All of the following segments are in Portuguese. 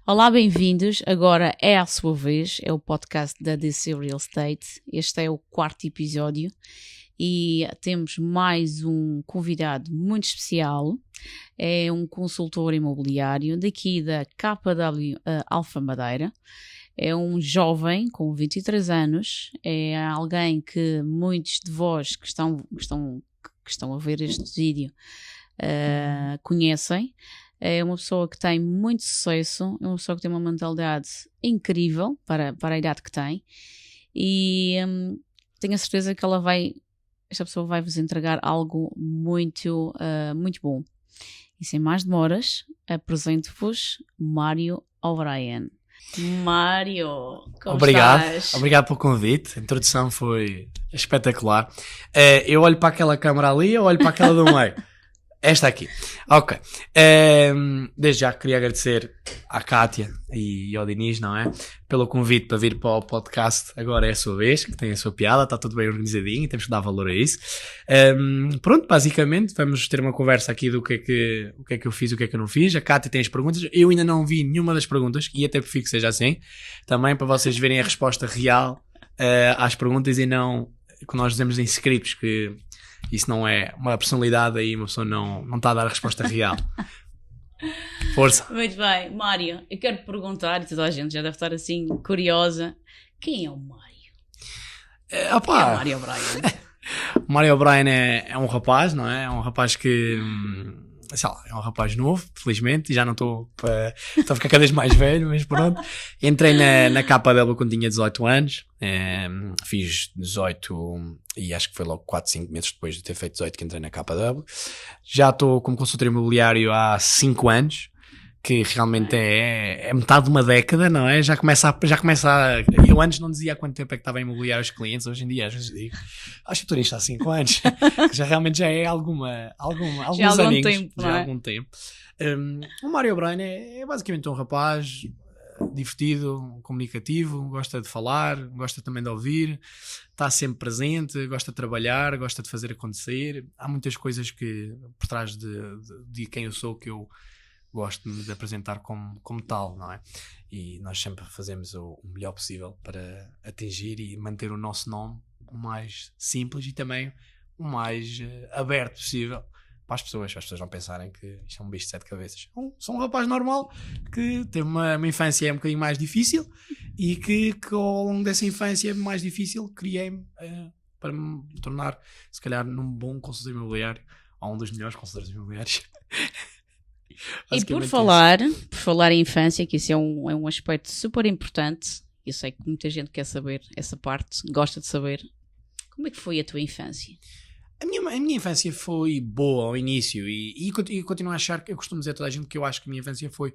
Olá, bem-vindos. Agora é a sua vez, é o podcast da DC Real Estate. Este é o 4º episódio e temos mais um convidado muito especial. É um consultor imobiliário daqui da KW Alfa Madeira. É um jovem com 23 anos, é alguém que muitos de vós que estão a ver este vídeo conhecem. É uma pessoa que tem muito sucesso, é uma pessoa que tem uma mentalidade incrível para a idade que tem e tenho a certeza que esta pessoa vai vos entregar algo muito bom. E sem mais demoras, apresento-vos Mário O'Brien. Mário, como estás? Obrigado pelo convite, a introdução foi espetacular. Eu olho para aquela câmara ali, eu olho para aquela do meio. Esta aqui. Ok. Desde já queria agradecer à Kátia e ao Diniz, não é? Pelo convite para vir para o podcast. Agora é a sua vez, que tem a sua piada, está tudo bem organizadinho e temos que dar valor a isso. Pronto, basicamente vamos ter uma conversa aqui do que é que eu fiz e o que é que eu não fiz. A Kátia tem as perguntas. Eu ainda não vi nenhuma das perguntas e até prefiro que seja assim. Também para vocês verem a resposta real às perguntas e não que nós dizemos em scripts que isso não é uma personalidade, aí uma pessoa não está a dar a resposta real. Força. Muito bem, Mário, eu quero te perguntar, e toda a gente já deve estar assim curiosa, quem é o Mário? Quem é o Mário O'Brien? O Mário O'Brien é um rapaz, não é? É um rapaz que, sei lá, é um rapaz novo, felizmente, e já não estou a ficar cada vez mais velho, mas pronto. Entrei na KW quando tinha 18 anos, fiz 18 e acho que foi logo 4, 5 meses depois de ter feito 18 que entrei na KW. Já estou como consultor imobiliário há 5 anos, que realmente é metade de uma década, não é? Já começa a... Eu antes não dizia há quanto tempo é que estava a imobiliar os clientes, hoje em dia às vezes digo, acho que estou nisto há 5 anos, que já realmente já é alguns aninhos, tempo, já há algum tempo. O Mário O'Brien é basicamente um rapaz divertido, comunicativo, gosta de falar, gosta também de ouvir, está sempre presente, gosta de trabalhar, gosta de fazer acontecer. Há muitas coisas que por trás de quem eu sou que eu gosto de apresentar como tal, não é? E nós sempre fazemos o melhor possível para atingir e manter o nosso nome o mais simples e também o mais aberto possível para as pessoas não pensarem que isto é um bicho de 7 cabeças. Sou um rapaz normal que teve uma infância um bocadinho mais difícil e que ao longo dessa infância mais difícil criei-me para me tornar, se calhar, num bom consultor imobiliário ou um dos melhores consultores imobiliários. E por falar em infância, que isso é um aspecto super importante, eu sei que muita gente quer saber essa parte, gosta de saber, como é que foi a tua infância? A minha infância foi boa ao início e continuo a achar, eu costumo dizer a toda a gente que eu acho que a minha infância foi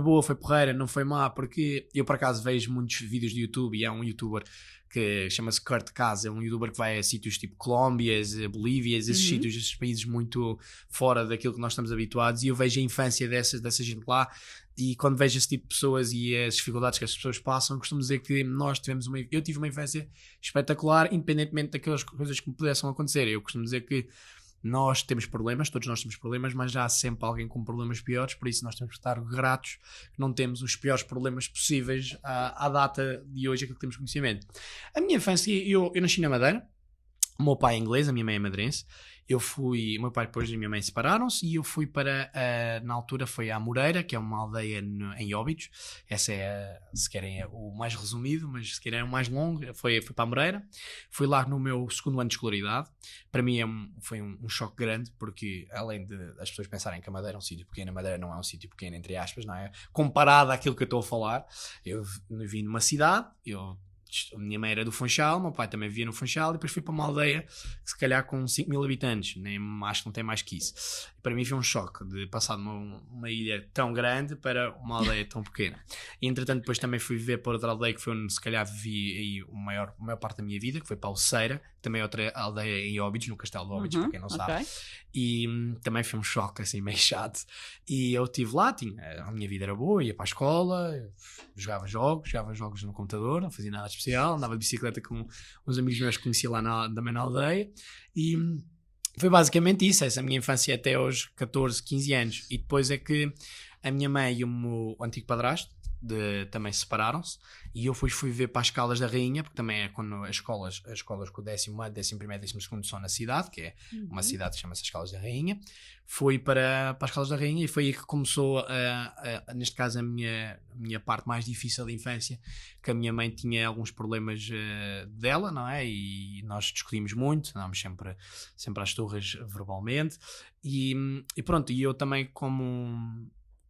boa, foi porreira, não foi má, porque eu por acaso vejo muitos vídeos de YouTube e há um youtuber que chama-se Kurt Casa, é um youtuber que vai a sítios tipo Colômbias, Bolívias, esses sítios, esses países muito fora daquilo que nós estamos habituados, e eu vejo a infância dessa gente lá. E quando vejo esse tipo de pessoas e as dificuldades que as pessoas passam, costumo dizer que eu tive uma infância espetacular, independentemente daquelas coisas que me pudessem acontecer. Eu costumo dizer que nós temos problemas, todos nós temos problemas, mas já há sempre alguém com problemas piores, por isso nós temos que estar gratos que não temos os piores problemas possíveis à data de hoje, aquilo que temos conhecimento. A minha infância, eu nasci na Madeira, o meu pai é inglês, a minha mãe é madeirense. O meu pai depois e a minha mãe separaram-se e eu fui para, na altura foi à Moreira, que é uma aldeia em Óbidos. Essa se querem, é o mais resumido, mas se querem é o mais longo, foi para a Moreira. Fui lá no meu 2º ano de escolaridade. Para mim foi um choque grande, porque além de as pessoas pensarem que a Madeira é um sítio pequeno, a Madeira não é um sítio pequeno, entre aspas, não é? Comparado àquilo que eu estou a falar, eu vim numa cidade, a minha mãe era do Funchal, meu pai também vivia no Funchal, e depois fui para uma aldeia que se calhar com 5.000 habitantes, acho que não tem mais que isso. E para mim foi um choque de passar de uma ilha tão grande para uma aldeia tão pequena. E entretanto depois também fui viver para outra aldeia que foi onde se calhar vivi aí a maior parte da minha vida, que foi para Alceira, também outra aldeia em Óbidos, no Castelo de Óbidos, para quem não sabe. E também foi um choque assim meio chato. E eu estive lá, a minha vida era boa, ia para a escola, jogava jogos no computador, não fazia nada especial, andava de bicicleta com uns amigos meus que conhecia lá também na aldeia, e foi basicamente isso, essa minha infância até aos 14, 15 anos. E depois é que a minha mãe e o meu antigo padrasto também separaram-se, e eu fui ver para as Caldas da Rainha, porque também é quando as escolas com o 10º ano, 11º e 12º são na cidade, que é uma cidade que chama-se as Caldas da Rainha. Fui para as Caldas da Rainha e foi aí que começou, neste caso, a minha parte mais difícil da infância, que a minha mãe tinha alguns problemas dela, não é? E nós discutimos muito, andámos sempre às turras verbalmente, e pronto, e eu também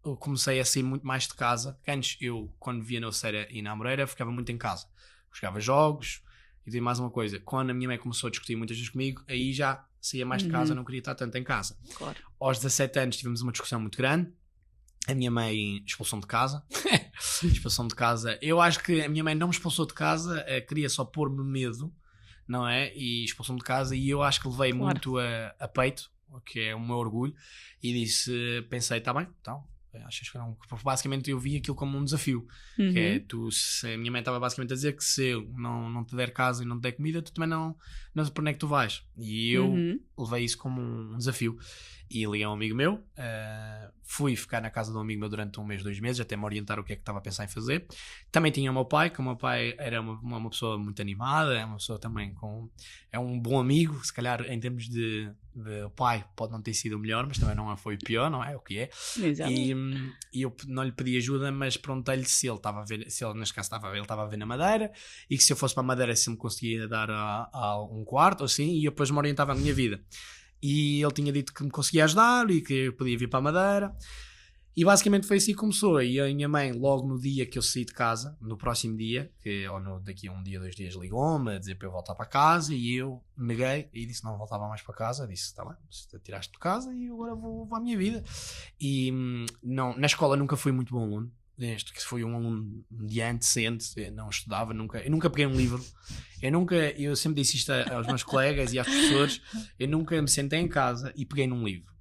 eu comecei a sair muito mais de casa, que antes eu, quando via na Oceira e na Amoreira, ficava muito em casa, jogava jogos. E tem mais uma coisa, quando a minha mãe começou a discutir muitas vezes comigo, aí já saía mais de casa, não queria estar tanto em casa. Claro. Aos 17 anos tivemos uma discussão muito grande, a minha mãe expulsou-me de casa. Expulsão de casa, eu acho que a minha mãe não me expulsou de casa, queria só pôr-me medo, não é? E expulsou-me de casa, e eu acho que levei muito a peito, o que é o meu orgulho, e pensei, tá bem, então achas que não? Porque basicamente eu vi aquilo como um desafio, que é se a minha mãe estava basicamente a dizer que se eu não te der casa e não te der comida, tu também não sei para onde é que tu vais, e eu levei isso como um desafio, e liguei a um amigo meu, fui ficar na casa de um amigo meu durante 1 mês, 2 meses, até me orientar o que é que estava a pensar em fazer. Também tinha o meu pai, que o meu pai era uma pessoa muito animada, é uma pessoa também é um bom amigo, se calhar em termos de pai pode não ter sido o melhor, mas também não foi o pior, não é? O que é. E eu não lhe pedi ajuda, mas perguntei-lhe se ele estava a ver, se ele neste caso ele estava a ver na Madeira, e que se eu fosse para a Madeira se me conseguia dar a um quarto, ou assim, e eu depois me orientava a minha vida. E ele tinha dito que me conseguia ajudar e que eu podia vir para a Madeira, e basicamente foi assim que começou. E a minha mãe, logo no dia que eu saí de casa, no próximo dia, daqui a 1 dia, 2 dias, ligou-me a dizer para eu voltar para casa, e eu neguei e disse que não voltava mais para casa. Disse, está bem, você tiraste de casa e agora vou à minha vida. E na escola nunca fui muito bom aluno, desde que fui um aluno mediante, decente, não estudava, eu nunca peguei um livro, eu sempre disse isto aos meus colegas e aos professores, eu nunca me sentei em casa e peguei num livro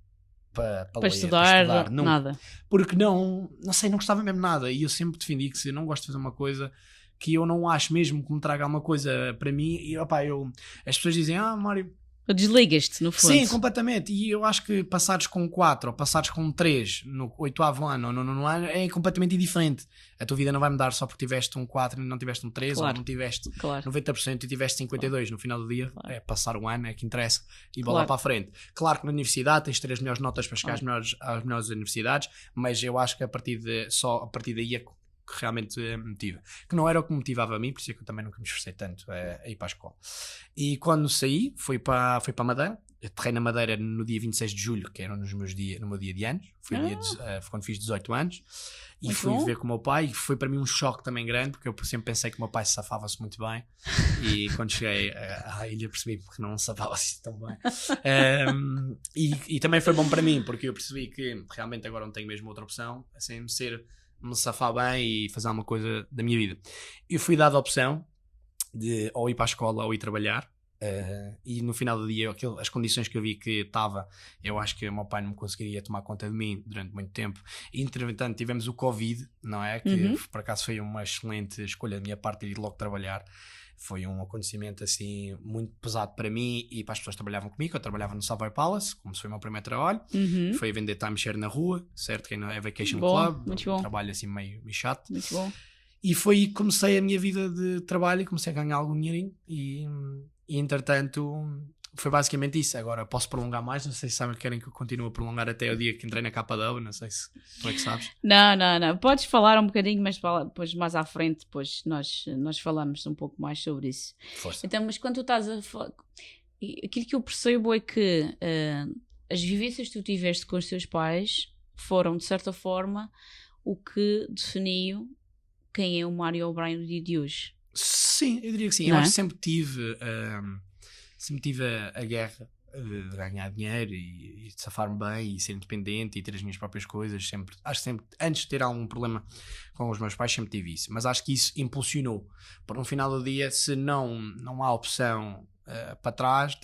para ler, estudar nunca. nada. Porque não gostava mesmo nada, e eu sempre defendi que se eu não gosto de fazer uma coisa que eu não acho mesmo que me traga uma coisa para mim, e as pessoas dizem, Mário, Desligas-te, no fundo. sim, completamente. E eu acho que passares com 4 ou passares com 3 no 8º ano ou no 9º ano é completamente indiferente. A tua vida não vai mudar só porque tiveste um 4 e não tiveste um 3, claro, ou não tiveste 90% e tiveste 52%. Claro. No final do dia, é passar um ano, é que interessa, e bola para a frente. Claro que na universidade tens de ter as melhores notas para chegar às melhores universidades, mas eu acho que a partir daí é que realmente me motiva, que não era o que me motivava a mim, por isso é que eu também nunca me esforcei tanto a ir para a escola. E quando saí, fui para a Madeira. Eu aterrei na Madeira no dia 26 de julho, que era no meu dia de anos, foi quando fiz 18 anos, e muito fui bom. Ver com o meu pai, e foi para mim um choque também grande, porque eu sempre pensei que o meu pai se safava-se muito bem, e quando cheguei à ilha percebi que não se safava-se tão bem. E também foi bom para mim, porque eu percebi que realmente agora não tenho mesmo outra opção, assim, me safar bem e fazer alguma coisa da minha vida. Eu fui dado a opção de ou ir para a escola ou ir trabalhar, e no final do dia as condições que eu vi que estava, eu acho que o meu pai não conseguiria tomar conta de mim durante muito tempo, e entretanto tivemos o Covid, não é? Que por acaso foi uma excelente escolha da minha parte de ir logo trabalhar. Foi um acontecimento assim muito pesado para mim e para as pessoas que trabalhavam comigo. Eu trabalhava no Savoy Palace, como foi o meu primeiro trabalho. Foi vender timeshare na rua, certo? Que é Vacation Club, um trabalho assim meio chato. Muito bom. E foi aí que comecei a minha vida de trabalho e comecei a ganhar algum dinheirinho, e entretanto foi basicamente isso. Agora posso prolongar mais, não sei se sabem que querem que eu continue a prolongar até o dia que entrei na KW, não sei se tu é que sabes. Não, podes falar um bocadinho, mas depois mais à frente depois nós falamos um pouco mais sobre isso. Força. Então, mas quando tu estás a falar, aquilo que eu percebo é que as vivências que tu tiveste com os teus pais foram, de certa forma, o que definiu quem é o Mário O'Brien no dia de hoje. Sim, eu diria que sim. Eu acho que sempre tive a guerra de ganhar dinheiro e de safar-me bem e ser independente e ter as minhas próprias coisas. Acho que sempre, antes de ter algum problema com os meus pais, sempre tive isso. Mas acho que isso impulsionou. Porque no final do dia, se não há opção para trás,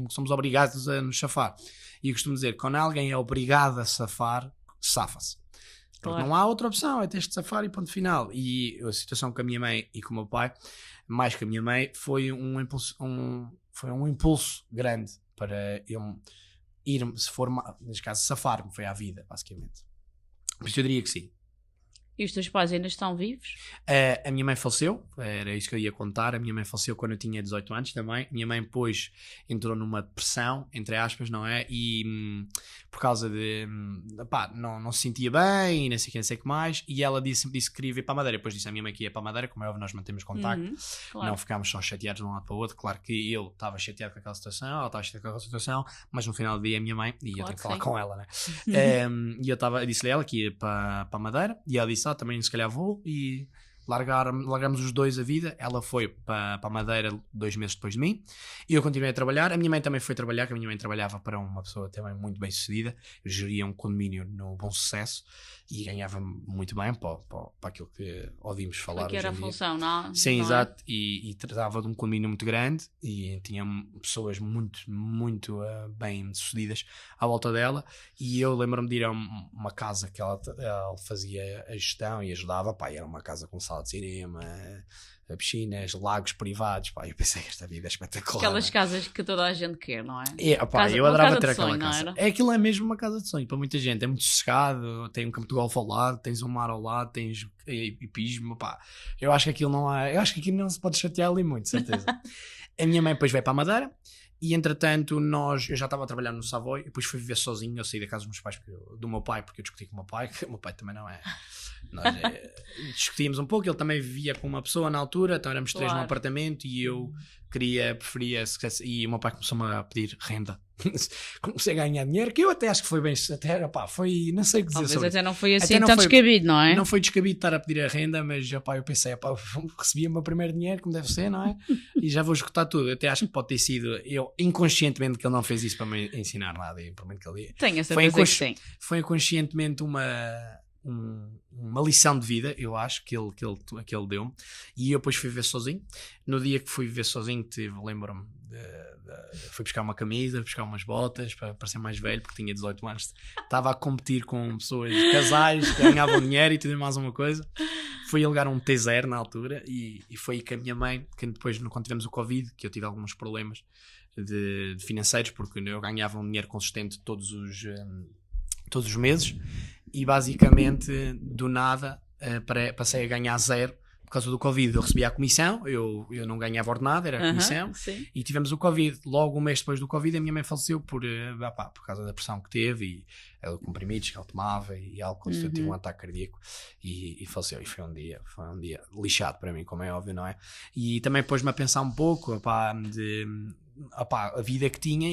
somos obrigados a nos safar. E eu costumo dizer que quando alguém é obrigado a safar, safa-se. Porque claro, não há outra opção, é ter de safar e ponto final. E a situação com a minha mãe e com o meu pai, mais que a minha mãe, foi um impulso grande para eu ir, se for, neste caso, safar-me, foi à vida, basicamente. Por isso eu diria que sim. E os teus pais ainda estão vivos? A minha mãe faleceu, era isso que eu ia contar. A minha mãe faleceu quando eu tinha 18 anos também. A minha mãe depois entrou numa depressão, entre aspas, não é? E por causa de, não se sentia bem e não sei o que mais. E ela disse que queria vir para a Madeira. Depois disse à minha mãe que ia para a Madeira, como é óbvio, nós mantemos contacto. Claro. Não ficámos só chateados de um lado para o outro. Claro que eu estava chateado com aquela situação, ela estava chateada com aquela situação, mas no final do dia a minha mãe, e eu tenho que falar com ela, né? E eu disse-lhe a ela que ia para a Madeira, e ela disse, também se calhar vou, e largamos os dois a vida. Ela foi para a Madeira 2 meses depois de mim, e eu continuei a trabalhar. A minha mãe também foi trabalhar, que a minha mãe trabalhava para uma pessoa também muito bem sucedida, eu geria um condomínio no Bom Sucesso, e ganhava muito bem para aquilo que ouvimos falar. Que era a função, não? Sim, não exato, e tratava de um condomínio muito grande, e tinha pessoas muito, muito bem sucedidas à volta dela, e eu lembro-me de ir a uma casa que ela fazia a gestão e ajudava, era uma casa com sala de cinema, piscinas, lagos privados, eu pensei, esta vida é espetacular. Aquelas casas que toda a gente quer, não é? Eu adorava ter aquela casa. Aquilo é mesmo uma casa de sonho para muita gente, é muito sossegado, tem um campo de golfe ao lado, tens um mar ao lado, tens hipismo, eu acho que aquilo não se pode chatear ali muito, certeza. A minha mãe depois veio para a Madeira, e entretanto eu já estava a trabalhar no Savoy, e depois fui viver sozinho. Eu saí da casa dos meus pais, do meu pai, porque eu discuti com o meu pai, que o meu pai também não é. Nós discutíamos um pouco, ele também vivia com uma pessoa na altura, então éramos 3 num apartamento, e eu preferia, e o meu pai começou-me a pedir renda. Comecei a ganhar dinheiro, que eu até acho que foi bem, foi, não sei o que dizer. Talvez até não foi assim tão descabido, não é? Não foi descabido estar a pedir a renda, mas eu pensei, recebi o meu primeiro dinheiro, como deve ser, não é? E já vou esgotar tudo. Eu até acho que pode ter sido eu, inconscientemente, que ele não fez isso para me ensinar nada, e provavelmente que ele tenho a certeza que sim. Foi inconscientemente uma lição de vida, eu acho, que ele deu-me. E eu depois fui viver sozinho. No dia que fui viver sozinho, lembro-me, fui buscar uma camisa, buscar umas botas para ser mais velho, porque tinha 18 anos. Estava a competir com pessoas, casais que ganhavam dinheiro e tudo mais uma coisa. Fui alugar um T0 na altura, e foi aí que a minha mãe, que depois, quando tivemos o Covid, que eu tive alguns problemas de financeiros, porque eu ganhava um dinheiro consistente todos os meses, e basicamente do nada passei a ganhar 0 por causa do Covid. Eu recebia a comissão, eu não ganhava ordenado, era a comissão, e tivemos o Covid. Logo um mês depois do Covid a minha mãe faleceu por causa da pressão que teve, e comprimidos que ela tomava, e álcool, tive um ataque cardíaco, e faleceu. E foi um dia lixado para mim, como é óbvio, não é? E também pôs-me a pensar um pouco a vida que tinha,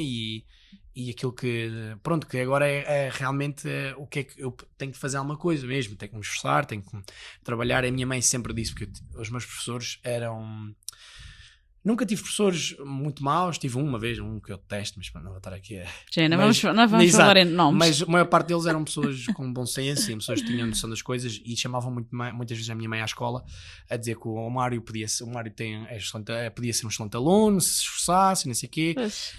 e aquilo que, pronto, que agora é realmente o que é que eu tenho que fazer alguma coisa mesmo, tenho que me esforçar, tenho que trabalhar. A minha mãe sempre disse, porque os meus professores nunca tive professores muito maus, tive uma vez, que eu detesto, mas não vou estar aqui não vamos falar em nomes. Mas a maior parte deles eram pessoas com bom senso, e pessoas que tinham noção das coisas, e chamavam muitas vezes a minha mãe à escola a dizer que o Mário podia ser um excelente aluno, se esforçasse, não sei o quê.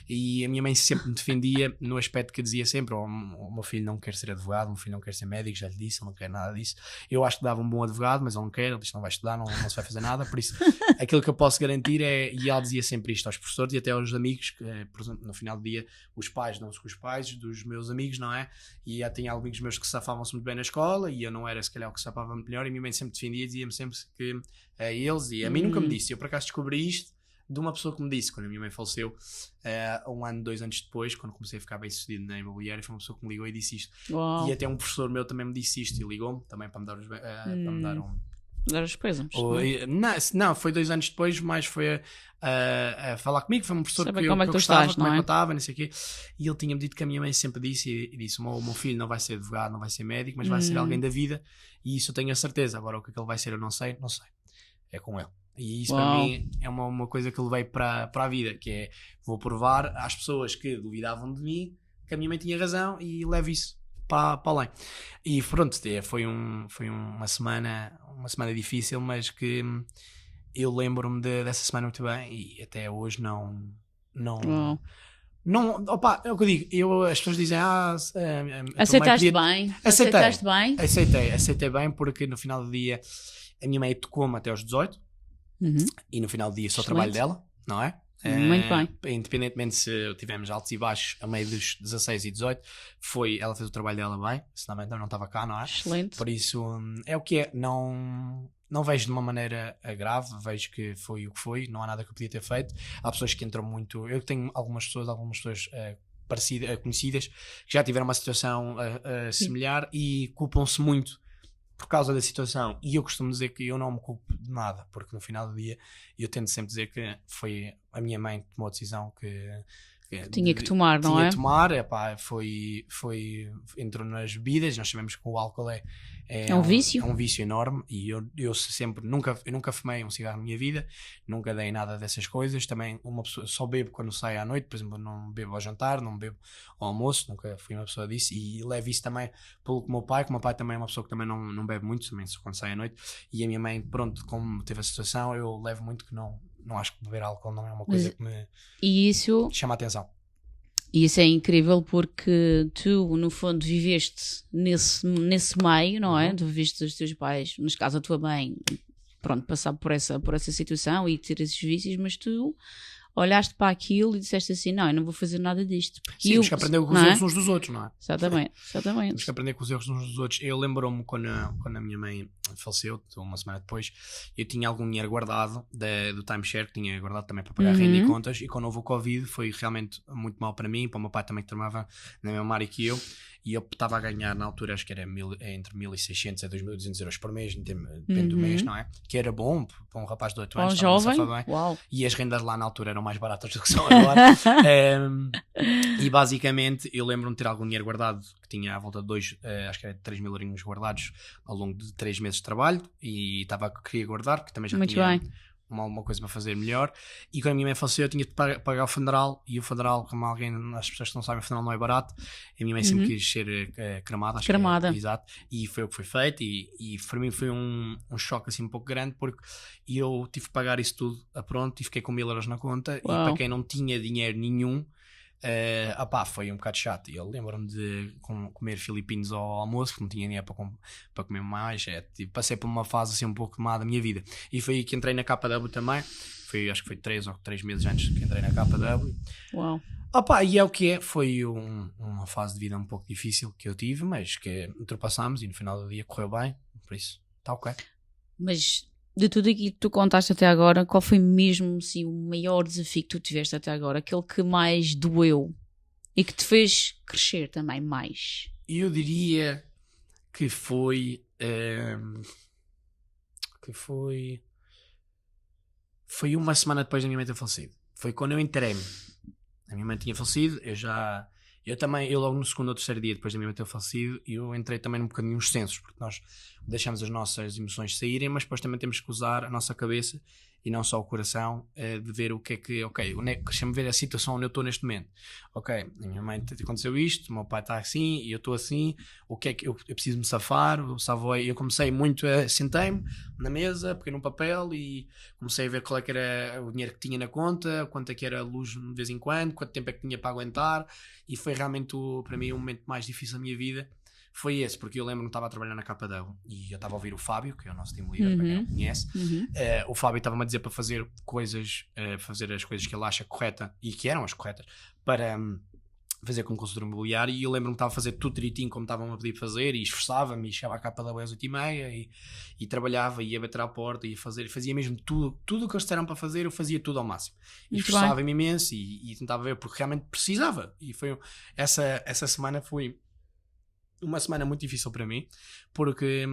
E a minha mãe sempre me defendia no aspecto que dizia sempre, o meu filho não quer ser advogado, o meu filho não quer ser médico, já lhe disse, ele não quer nada disso. Eu acho que dava um bom advogado, mas ele não quer, ele disse que não vai estudar, não se vai fazer nada. Por isso, aquilo que eu posso garantir e ela dizia sempre isto aos professores e até aos amigos, que, por exemplo, no final do dia os pais dão-se com os pais dos meus amigos, não é? E já tinha amigos meus que safavam-se muito bem na escola, e eu não era se calhar o que safava muito melhor, e a minha mãe sempre defendia, dizia-me sempre que a eles, e a mim nunca me disse. Eu por acaso descobri isto de uma pessoa que me disse, quando a minha mãe faleceu, 2 anos depois, quando comecei a ficar bem sucedido na imobiliária, foi uma pessoa que me ligou e disse isto. Uau. E até um professor meu também me disse isto, e ligou-me também para me dar dar as coisas. Não, foi 2 anos depois, mas foi a falar comigo. Foi um professor que eu gostava, como é que eu estava, não sei o quê. E ele tinha-me dito que a minha mãe sempre disse, e disse: o meu filho não vai ser advogado, não vai ser médico, mas vai ser alguém da vida, e isso eu tenho a certeza. Agora o que ele vai ser eu não sei. É com ele. E isso para mim é uma coisa que eu levei para a vida, que é, vou provar às pessoas que duvidavam de mim que a minha mãe tinha razão, e levo isso para além. E pronto, foi uma semana difícil, mas que eu lembro-me dessa semana muito bem, e até hoje não é o que eu digo. As pessoas dizem, aceitaste bem? Aceitei bem, porque no final do dia a minha mãe tocou-me até aos 18, e no final do dia só o trabalho dela, não é? Muito bem. Independentemente se tivemos altos e baixos a meio dos 16 e 18, ela fez o trabalho dela bem, senão então não estava cá, não é? Excelente. Por isso, é o que é, não vejo de uma maneira grave, vejo que foi o que foi, não há nada que eu podia ter feito. Há pessoas que entram muito, eu tenho algumas pessoas parecidas, conhecidas, que já tiveram uma situação similar e culpam-se muito por causa da situação, e eu costumo dizer que eu não me culpo de nada, porque no final do dia eu tento sempre dizer que foi a minha mãe que tomou a decisão que tinha que tomar, não é? Tinha que tomar, entrou nas bebidas. Nós sabemos que o álcool é um vício. É um vício enorme, e eu sempre, nunca fumei um cigarro na minha vida, nunca dei nada dessas coisas. Também uma pessoa, só bebo quando saio à noite, por exemplo, não bebo ao jantar, não bebo ao almoço, nunca fui uma pessoa disso, e levo isso também pelo que o meu pai também é uma pessoa que também não bebe muito, também só quando sai à noite, e a minha mãe, pronto, como teve a situação, eu levo muito que não acho que beber álcool não é uma coisa que me chama a atenção. E isso é incrível, porque tu, no fundo, viveste nesse meio, não é? Tu viveste os teus pais, neste caso a tua mãe, pronto, passar por essa situação e ter esses vícios, mas tu olhaste para aquilo e disseste assim, não, eu não vou fazer nada disto. Sim, temos que aprender com os erros uns dos outros, não é? Exatamente. Temos que aprender com os erros uns dos outros. Eu lembro-me quando a minha mãe faleceu, uma semana depois, eu tinha algum dinheiro guardado do timeshare, que tinha guardado também para pagar renda e contas, e quando houve o Covid foi realmente muito mal para mim, para o meu pai também, que trabalhava na mesma área que eu, e eu estava a ganhar na altura, acho que era entre 1.600 a 2.200 euros por mês, depende do mês, não é? Que era bom para um rapaz de 8 anos, jovem, bem. E as rendas lá na altura eram mais baratas do que são agora. E basicamente eu lembro-me de ter algum dinheiro guardado, que tinha à volta de acho que era 3.000 eurinhos guardados ao longo de 3 meses de trabalho, e queria guardar, porque também já muito tinha bem. Uma coisa para fazer melhor. E quando a minha mãe faleceu, eu tinha de pagar o funeral, e o funeral, como as pessoas que não sabem, o funeral não é barato, e a minha mãe sempre quis ser cremada. Exato, e foi o que foi feito, e para mim foi um choque assim um pouco grande, porque eu tive que pagar isso tudo a pronto, e fiquei com 1.000 euros na conta. Uau. E para quem não tinha dinheiro nenhum, foi um bocado chato. Eu lembro-me de comer filipinos ao almoço, porque não tinha dinheiro para comer mais. Passei por uma fase assim um pouco má da minha vida, e foi aí que entrei na KW também. Acho que foi 3 meses antes que entrei na KW. Uau. E é o que é. Foi uma fase de vida um pouco difícil que eu tive, mas que ultrapassámos, e no final do dia correu bem, por isso está ok. Mas de tudo aquilo que tu contaste até agora, qual foi mesmo assim, o maior desafio que tu tiveste até agora? Aquele que mais doeu e que te fez crescer também mais? Eu diria que foi uma semana depois da minha mãe ter falecido. Foi quando eu entrei-me. A minha mãe tinha falecido, eu logo no segundo ou terceiro dia depois da minha mãe ter falecido, eu entrei também num bocadinho nos censos, porque nós deixamos as nossas emoções saírem, mas depois também temos que usar a nossa cabeça e não só o coração, de ver o que é que, deixa-me ver a situação onde eu estou neste momento. A minha mãe aconteceu isto, o meu pai está assim e eu estou assim, o que é que eu preciso me safar? Eu comecei muito sentei-me na mesa, peguei num papel e comecei a ver qual é que era o dinheiro que tinha na conta, quanto é que era a luz de vez em quando, quanto tempo é que tinha para aguentar, e foi realmente para mim o momento mais difícil da minha vida. Foi esse, porque eu lembro-me que estava a trabalhar na KW e eu estava a ouvir o Fábio, que é o nosso team leader, para quem não conhece. O Fábio estava-me a dizer para fazer fazer as coisas que ele acha correta, e que eram as corretas, para fazer como consultor imobiliário, e eu lembro-me que estava a fazer tudo direitinho como estavam a pedir fazer, e esforçava-me, e chegava à KW às 8h30 e trabalhava, e ia bater à porta, e fazia mesmo tudo o que eles disseram para fazer, eu fazia tudo ao máximo. E esforçava-me imenso, e tentava ver, porque realmente precisava. E foi essa semana foi uma semana muito difícil para mim, porque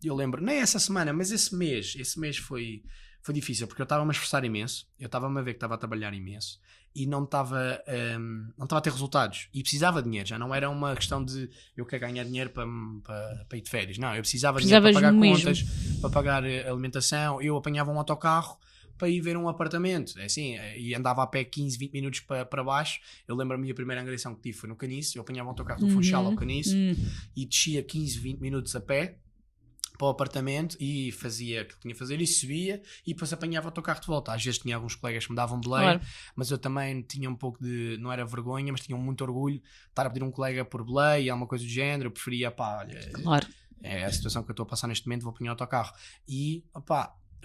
eu lembro, nem essa semana, mas esse mês foi difícil, porque eu estava-me a esforçar imenso, eu estava-me a ver que estava a trabalhar imenso, e não estava a ter resultados, e precisava de dinheiro. Já não era uma questão de eu quero ganhar dinheiro para ir de férias, não, eu precisava de dinheiro para pagar contas, para pagar alimentação. Eu apanhava um autocarro para ir ver um apartamento, assim, e andava a pé 15, 20 minutos para baixo. Eu lembro-me, a primeira angariação que tive foi no Caniço. Eu apanhava um autocarro do Funchal ao Caniço e descia 15, 20 minutos a pé para o apartamento e fazia o que tinha a fazer, e subia, e depois apanhava o autocarro de volta. Às vezes tinha alguns colegas que me davam boleia, mas eu também tinha um pouco de, não era vergonha, mas tinha muito orgulho de estar a pedir um colega por boleia, alguma coisa do género. Eu preferia, olha, é a situação que eu estou a passar neste momento, vou apanhar o autocarro. E,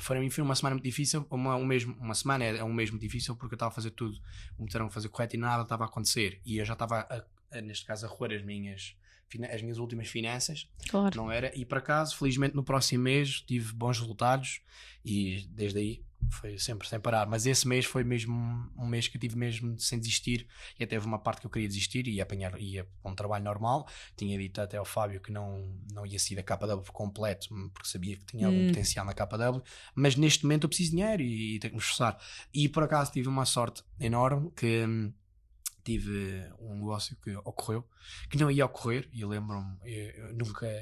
Para mim foi uma semana muito difícil, uma semana é um mês muito difícil porque eu estava a fazer tudo, me disseram a fazer correto e nada estava a acontecer e eu já estava, neste caso, a roer as minhas últimas finanças, Claro. não era? E por acaso, felizmente no próximo mês tive bons resultados e desde aí foi sempre sem parar, mas esse mês foi mesmo um mês que eu tive mesmo sem desistir e até houve uma parte que eu queria desistir e ia para um trabalho normal. Tinha dito até ao Fábio que não ia sair da KW por completo porque sabia que tinha algum potencial na KW, mas neste momento eu preciso de dinheiro e tenho que me esforçar. E por acaso tive uma sorte enorme que tive um negócio que ocorreu, que não ia ocorrer, e eu lembro-me,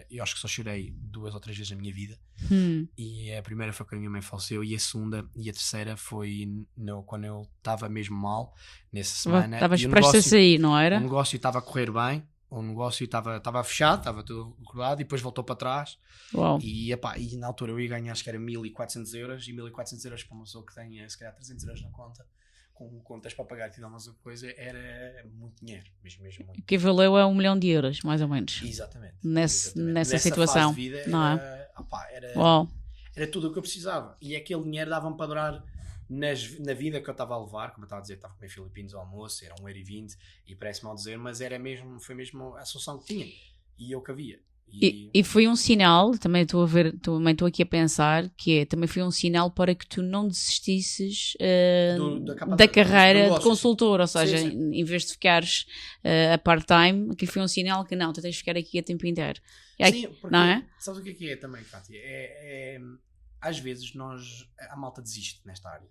eu acho que só chorei 2 ou 3 vezes na minha vida, e a primeira foi quando a minha mãe faleceu, e a segunda e a terceira foi quando eu estava mesmo mal, nessa semana. Estavas prestes a sair, não era? O negócio estava a correr bem, o negócio estava fechado, estava tudo recordado, e depois voltou para trás. Uau. E na altura eu ia ganhar, acho que era 1.400 euros, e 1.400 euros para uma pessoa que tenha se calhar 300 euros na conta, com contas para pagar e dar mais uma coisa, era muito dinheiro, mesmo muito. O que valeu é 1 milhão de euros, mais ou menos. Exatamente. Nessa situação. Fase de vida não era tudo o que eu precisava, e aquele dinheiro dava-me para durar na vida que eu estava a levar, como eu estava a dizer, estava a comer filipinos ao almoço, era 1,20€ e parece mal dizer, mas foi mesmo a solução que tinha e eu que havia. E foi um sinal, também estou aqui a pensar, também foi um sinal para que tu não desistisses da carreira de consultor, ou seja, sim. Em vez de ficares a part-time, aquilo foi um sinal que não, tu tens de ficar aqui a tempo inteiro. Sim, porque, não é? Sabes o que é também, Cátia? Às vezes a malta desiste nesta área.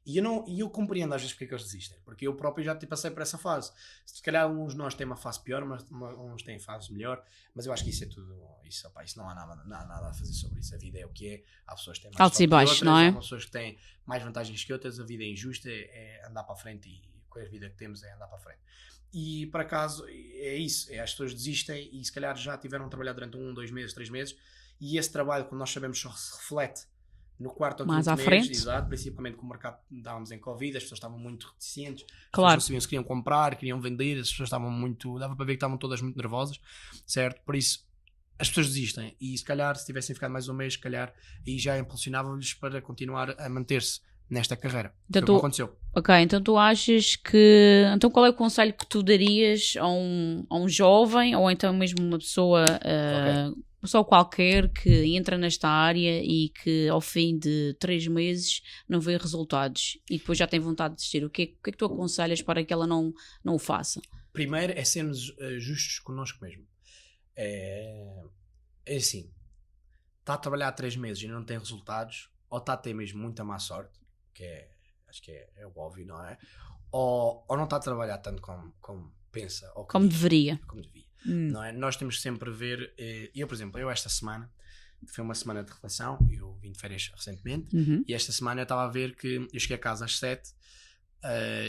E eu compreendo às vezes porque é que eles desistem, porque eu próprio já passei por essa fase. Se calhar uns de nós têm uma fase pior, mas uns têm fase melhor, mas eu acho que isso é tudo, isso não há nada a fazer sobre isso. A vida é o que é, há pessoas que têm mais altos e baixos, não é? Há pessoas que têm mais vantagens que outras, a vida é injusta, é andar para a frente e com a vida que temos é andar para a frente. E por acaso é isso, as pessoas desistem e se calhar já tiveram a trabalhar durante 1, 2 meses, 3 meses, e esse trabalho, como nós sabemos, só se reflete no quarto ou quinto mês, exato, principalmente com o mercado estávamos em Covid, as pessoas estavam muito reticentes, claro. As pessoas não sabiam se queriam comprar, queriam vender, as pessoas estavam dava para ver que estavam todas muito nervosas, certo? Por isso, as pessoas desistem, e se calhar, se tivessem ficado mais um mês, se calhar, aí já impulsionava-lhes para continuar a manter-se nesta carreira. Então, foi o que aconteceu. Ok, então tu achas que... Então qual é o conselho que tu darias a um jovem, ou então mesmo uma pessoa... pessoa qualquer que entra nesta área e que ao fim de 3 meses não vê resultados e depois já tem vontade de desistir, o que é que tu aconselhas para que ela não o faça? Primeiro é sermos justos connosco mesmo. É assim, está a trabalhar há 3 meses e não tem resultados, ou está a ter mesmo muita má sorte, acho que é o óbvio, não é? Ou não está a trabalhar tanto como pensa. Ou como deveria. Não é? Nós temos que sempre ver, por exemplo, esta semana foi uma semana de reflexão, eu vim de férias recentemente, e esta semana eu estava a ver que eu cheguei a casa às 7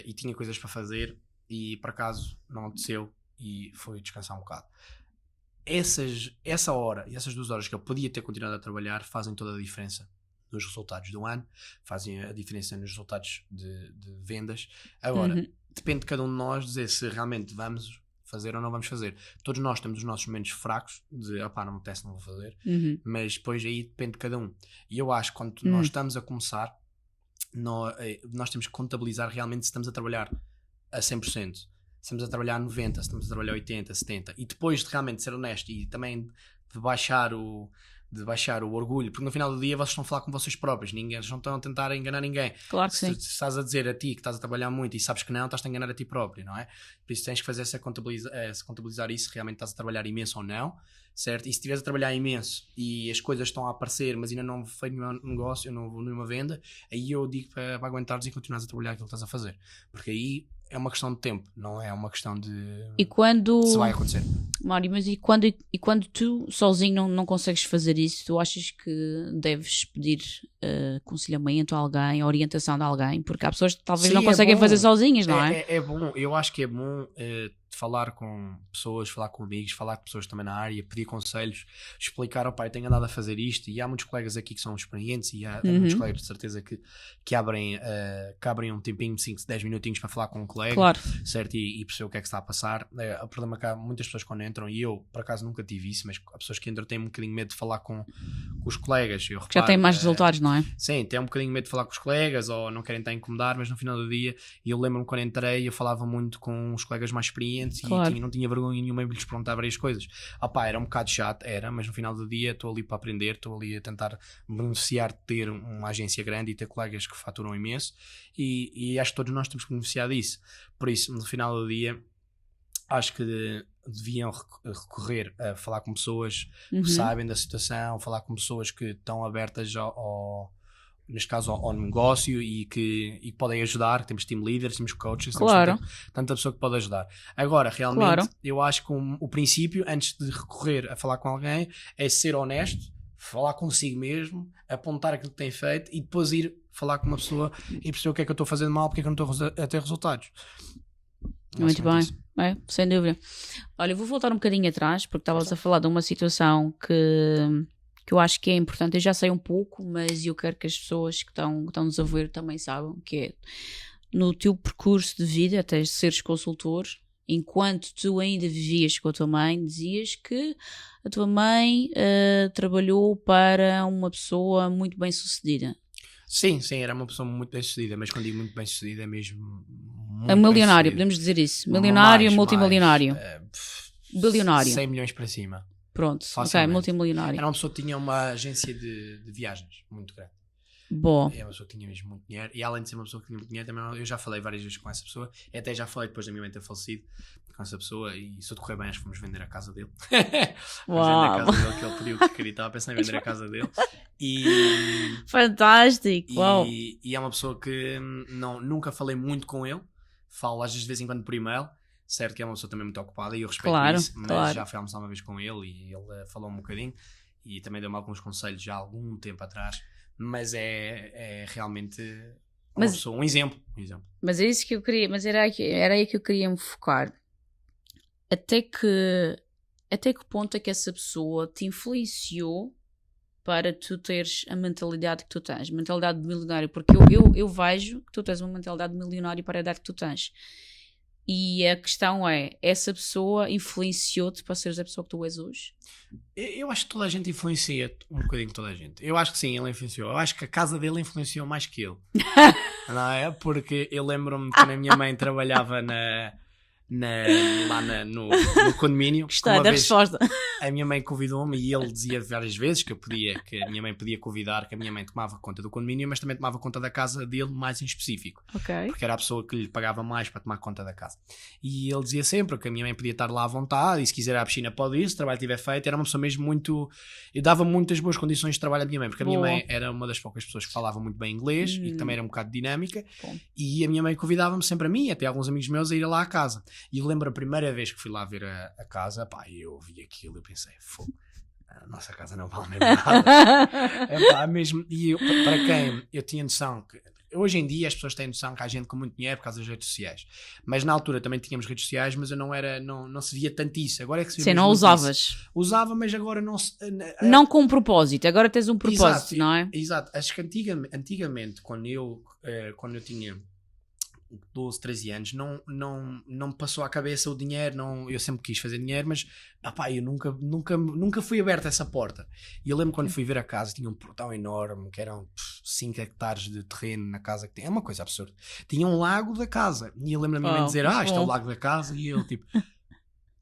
e tinha coisas para fazer e por acaso não aconteceu e fui descansar um bocado. Essa hora e essas 2 horas que eu podia ter continuado a trabalhar fazem toda a diferença nos resultados do ano, fazem a diferença nos resultados de vendas. Agora, depende de cada um de nós dizer se realmente vamos fazer ou não vamos fazer. Todos nós temos os nossos momentos fracos de, não me apetece, não vou fazer, mas depois aí depende de cada um. E eu acho que quando nós estamos a começar, nós temos que contabilizar realmente se estamos a trabalhar a 100%, se estamos a trabalhar a 90%, se estamos a trabalhar a 80%, 70%, e depois de realmente ser honesto e também de baixar o orgulho, porque no final do dia vocês estão a falar com vocês próprios, eles não estão a tentar enganar ninguém. Claro que sim. Se estás a dizer a ti que estás a trabalhar muito e sabes que não, estás a enganar a ti próprio, não é? Por isso tens que fazer contabilizar isso, se realmente estás a trabalhar imenso ou não, certo? E se estiveres a trabalhar imenso e as coisas estão a aparecer, mas ainda não foi nenhum negócio, eu não vou nenhuma venda, aí eu digo para aguentares e continuares a trabalhar aquilo que estás a fazer, porque aí é uma questão de tempo, não é uma questão de se vai acontecer. Mário, mas e quando tu sozinho não consegues fazer isso, tu achas que deves pedir aconselhamento a alguém, a orientação de alguém? Porque há pessoas que talvez não conseguem fazer sozinhas, não é? É bom, eu acho que é bom de falar com pessoas, falar com amigos, falar com pessoas também na área, pedir conselhos, explicar, eu tenho andado a fazer isto, e há muitos colegas aqui que são experientes, e há muitos colegas de certeza que abrem um tempinho de 5, 10 minutinhos para falar com um colega, claro, certo? E perceber o que é que está a passar. O problema é que há muitas pessoas quando entram, e eu por acaso nunca tive isso, mas há pessoas que entram têm um bocadinho medo de falar com os colegas. Eu reparo, já tem mais resultados, não é? Sim, tem um bocadinho medo de falar com os colegas, ou não querem estar a incomodar, mas no final do dia, e eu lembro-me quando entrei, eu falava muito com os colegas mais experientes, claro, e não tinha vergonha nenhuma de lhes perguntar várias coisas. Era um bocado chato, mas no final do dia estou ali para aprender, estou ali a tentar beneficiar de ter uma agência grande e ter colegas que faturam imenso, e acho que todos nós temos que beneficiar disso. Por isso, no final do dia, acho que deviam recorrer a falar com pessoas que sabem da situação, falar com pessoas que estão abertas neste caso ao negócio, e que podem ajudar. Temos team leaders, temos coaches, claro, temos tanta pessoa que pode ajudar. Agora, realmente, claro, eu acho que o princípio, antes de recorrer a falar com alguém, é ser honesto, falar consigo mesmo, apontar aquilo que tem feito, e depois ir falar com uma pessoa e perceber o que é que eu estou fazendo mal, porque é que eu não estou a ter resultados. Muito bem, sem dúvida. Olha, eu vou voltar um bocadinho atrás, porque estavas a falar de uma situação que eu acho que é importante. Eu já sei um pouco, mas eu quero que as pessoas que estão-nos a ver também saibam, que é no teu percurso de vida, até seres consultor, enquanto tu ainda vivias com a tua mãe, dizias que a tua mãe trabalhou para uma pessoa muito bem sucedida. Sim, era uma pessoa muito bem sucedida, mas quando digo muito bem sucedida é mesmo muito milionário, podemos dizer isso. Milionário, multimilionário. Bilionário. 100 milhões para cima. Pronto, ok, multimilionário. Era uma pessoa que tinha uma agência de viagens muito grande. Bom. É uma pessoa que tinha mesmo muito dinheiro, e além de ser uma pessoa que tinha muito dinheiro, também eu já falei várias vezes com essa pessoa, e até já falei depois da minha mãe ter falecido com essa pessoa, e se eu decorrer bem, acho que vamos vender a casa dele. Vamos vender a casa dele, que ele pediu que queria, estava a pensar em vender a casa dele. Fantástico, uau. E é uma pessoa que nunca falei muito com ele, falo às vezes de vez em quando por e-mail, certo que é uma pessoa também muito ocupada, e eu respeito isso, mas já fui almoçar uma vez com ele, e ele falou um bocadinho, e também deu-me alguns conselhos já há algum tempo atrás, mas é realmente uma pessoa, um exemplo. Mas é isso que eu queria, mas era aí que eu queria me focar. Até que ponto é que essa pessoa te influenciou para tu teres a mentalidade que tu tens, mentalidade de milionário? Porque eu vejo que tu tens uma mentalidade de milionário para a idade que tu tens. E a questão é, essa pessoa influenciou-te para seres a pessoa que tu és hoje? Eu acho que toda a gente influencia um bocadinho, toda a gente. Eu acho que sim, ele influenciou. Eu acho que a casa dele influenciou mais que ele. Não é? Porque eu lembro-me quando a minha mãe trabalhava no condomínio. Gostei da resposta. A minha mãe convidou-me, e ele dizia várias vezes que a minha mãe podia convidar, que a minha mãe tomava conta do condomínio, mas também tomava conta da casa dele mais em específico. Okay. Porque era a pessoa que lhe pagava mais para tomar conta da casa. E ele dizia sempre que a minha mãe podia estar lá à vontade, e se quiser ir à piscina pode ir, se o trabalho estiver feito. Era uma pessoa mesmo muito... Eu dava muitas boas condições de trabalho à minha mãe, porque a minha mãe era uma das poucas pessoas que falava muito bem inglês, e que também era um bocado dinâmica. Bom. E a minha mãe convidava-me sempre a mim, e até alguns amigos meus, a ir lá à casa. E eu lembro a primeira vez que fui lá ver a casa, eu vi aquilo e pensei, fogo, a nossa casa não vale mesmo nada. Mesmo, e para quem eu tinha noção que hoje em dia as pessoas têm noção que há gente com muito dinheiro por causa das redes sociais, mas na altura também tínhamos redes sociais, mas eu não se via tanto isso. Agora é que se vê. Sim, não usavas. Usava, mas agora não se... Não com um propósito, agora tens um propósito, exato, não é? Exato. Acho que antigamente, quando eu tinha 12, 13 anos, não me passou à cabeça o dinheiro, eu sempre quis fazer dinheiro, mas eu nunca fui aberto a essa porta. E eu lembro quando fui ver a casa, tinha um portão enorme, que eram 5 hectares de terreno na casa que tem, é uma coisa absurda. Tinha um lago da casa, e eu lembro a minha mãe dizer, isto é o lago da casa, e eu tipo...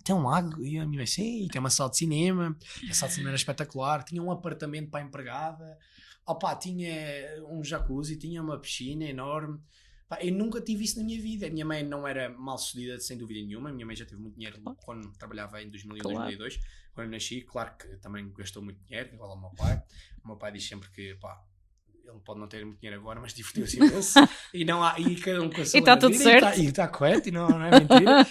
Tem um lago? E a minha mãe, sim, e tem uma sala de cinema, a sala de cinema era espetacular, tinha um apartamento para a empregada, tinha um jacuzzi, tinha uma piscina enorme. Eu nunca tive isso na minha vida. A minha mãe não era mal sucedida, sem dúvida nenhuma. A minha mãe já teve muito dinheiro quando trabalhava em 2001, 2002, quando eu nasci. Claro que também gastou muito dinheiro, igual ao meu pai. O meu pai diz sempre que ele pode não ter muito dinheiro agora, mas divertiu-se imenso. E cada um com a sua E está tudo certo. E está correto, e não é mentira.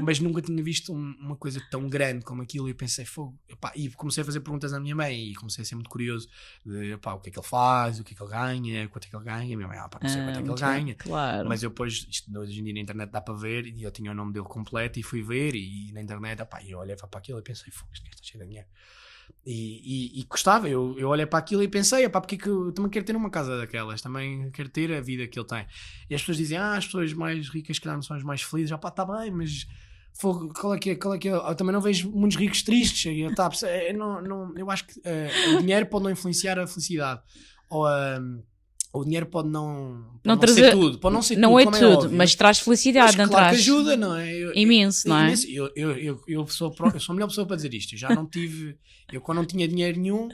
Mas nunca tinha visto uma coisa tão grande como aquilo, e eu pensei, fogo. E comecei a fazer perguntas à minha mãe, e comecei a ser muito curioso de o que é que ele faz, o que é que ele ganha, quanto é que ele ganha. E a minha mãe, não sei quanto é que ele ganha. Claro. Mas eu depois, hoje em dia na internet dá para ver, e eu tinha o nome dele completo, e fui ver, e na internet, eu olhava para aquilo e pensei, fogo, isto está cheio de dinheiro. E gostava, eu olhei para aquilo e pensei, porque é que eu também quero ter uma casa daquelas, também quero ter a vida que ele tem. E as pessoas dizem, as pessoas mais ricas, calhar, não são as mais felizes. Está bem, mas qual é que é? Eu também não vejo muitos ricos tristes. Eu acho que o dinheiro pode não influenciar a felicidade, o dinheiro pode não ser tudo, pode não ser não tudo, é tudo, mas traz felicidade, mas não claro traz? Que ajuda, não é? Imenso, não é? Eu sou a melhor pessoa para dizer isto. Eu já não tive, quando não tinha dinheiro nenhum,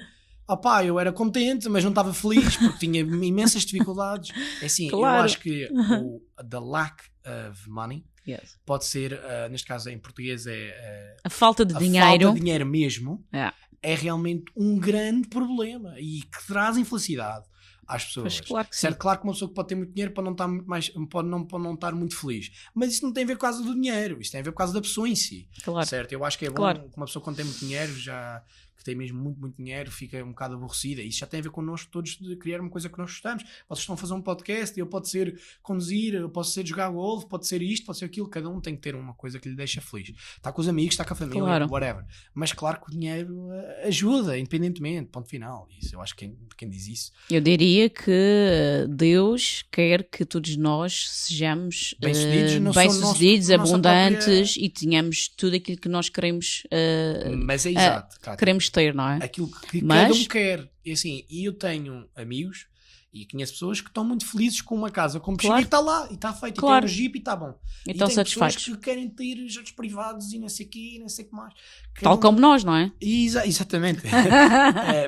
eu era contente, mas não estava feliz porque tinha imensas dificuldades. É assim, claro. Eu acho que the lack of money pode ser, neste caso em português a falta de dinheiro. Falta de dinheiro mesmo é realmente um grande problema e que traz infelicidade às pessoas. Claro que certo, claro que uma pessoa que pode ter muito dinheiro pode não estar muito feliz, mas isso não tem a ver por causa do dinheiro, isso tem a ver por causa da pessoa em si. Claro. Certo, eu acho que é bom que uma pessoa quando tem muito dinheiro, que tem mesmo muito, muito dinheiro, fica um bocado aborrecida. Isso já tem a ver connosco todos de criar uma coisa que nós gostamos. Vocês estão a fazer um podcast, eu pode ser conduzir, eu posso ser jogar golfe, pode ser isto, pode ser aquilo. Cada um tem que ter uma coisa que lhe deixa feliz. Está com os amigos, está com a família, whatever. Mas claro que o dinheiro ajuda, independentemente, ponto final. Isso, eu acho que quem diz isso... Eu diria que Deus quer que todos nós sejamos bem-sucedidos, abundantes e tenhamos tudo aquilo que nós queremos, mas é exato, queremos ter, não é? Aquilo que cada um quer. E assim, eu tenho amigos e conheço pessoas que estão muito felizes com uma casa com piscina e está lá, e está feito, e tem um jeep e está bom. E estão satisfeitos. Pessoas que querem ter jatos privados e não sei o quê, não sei o que mais. Tal como nós, não é? Exatamente.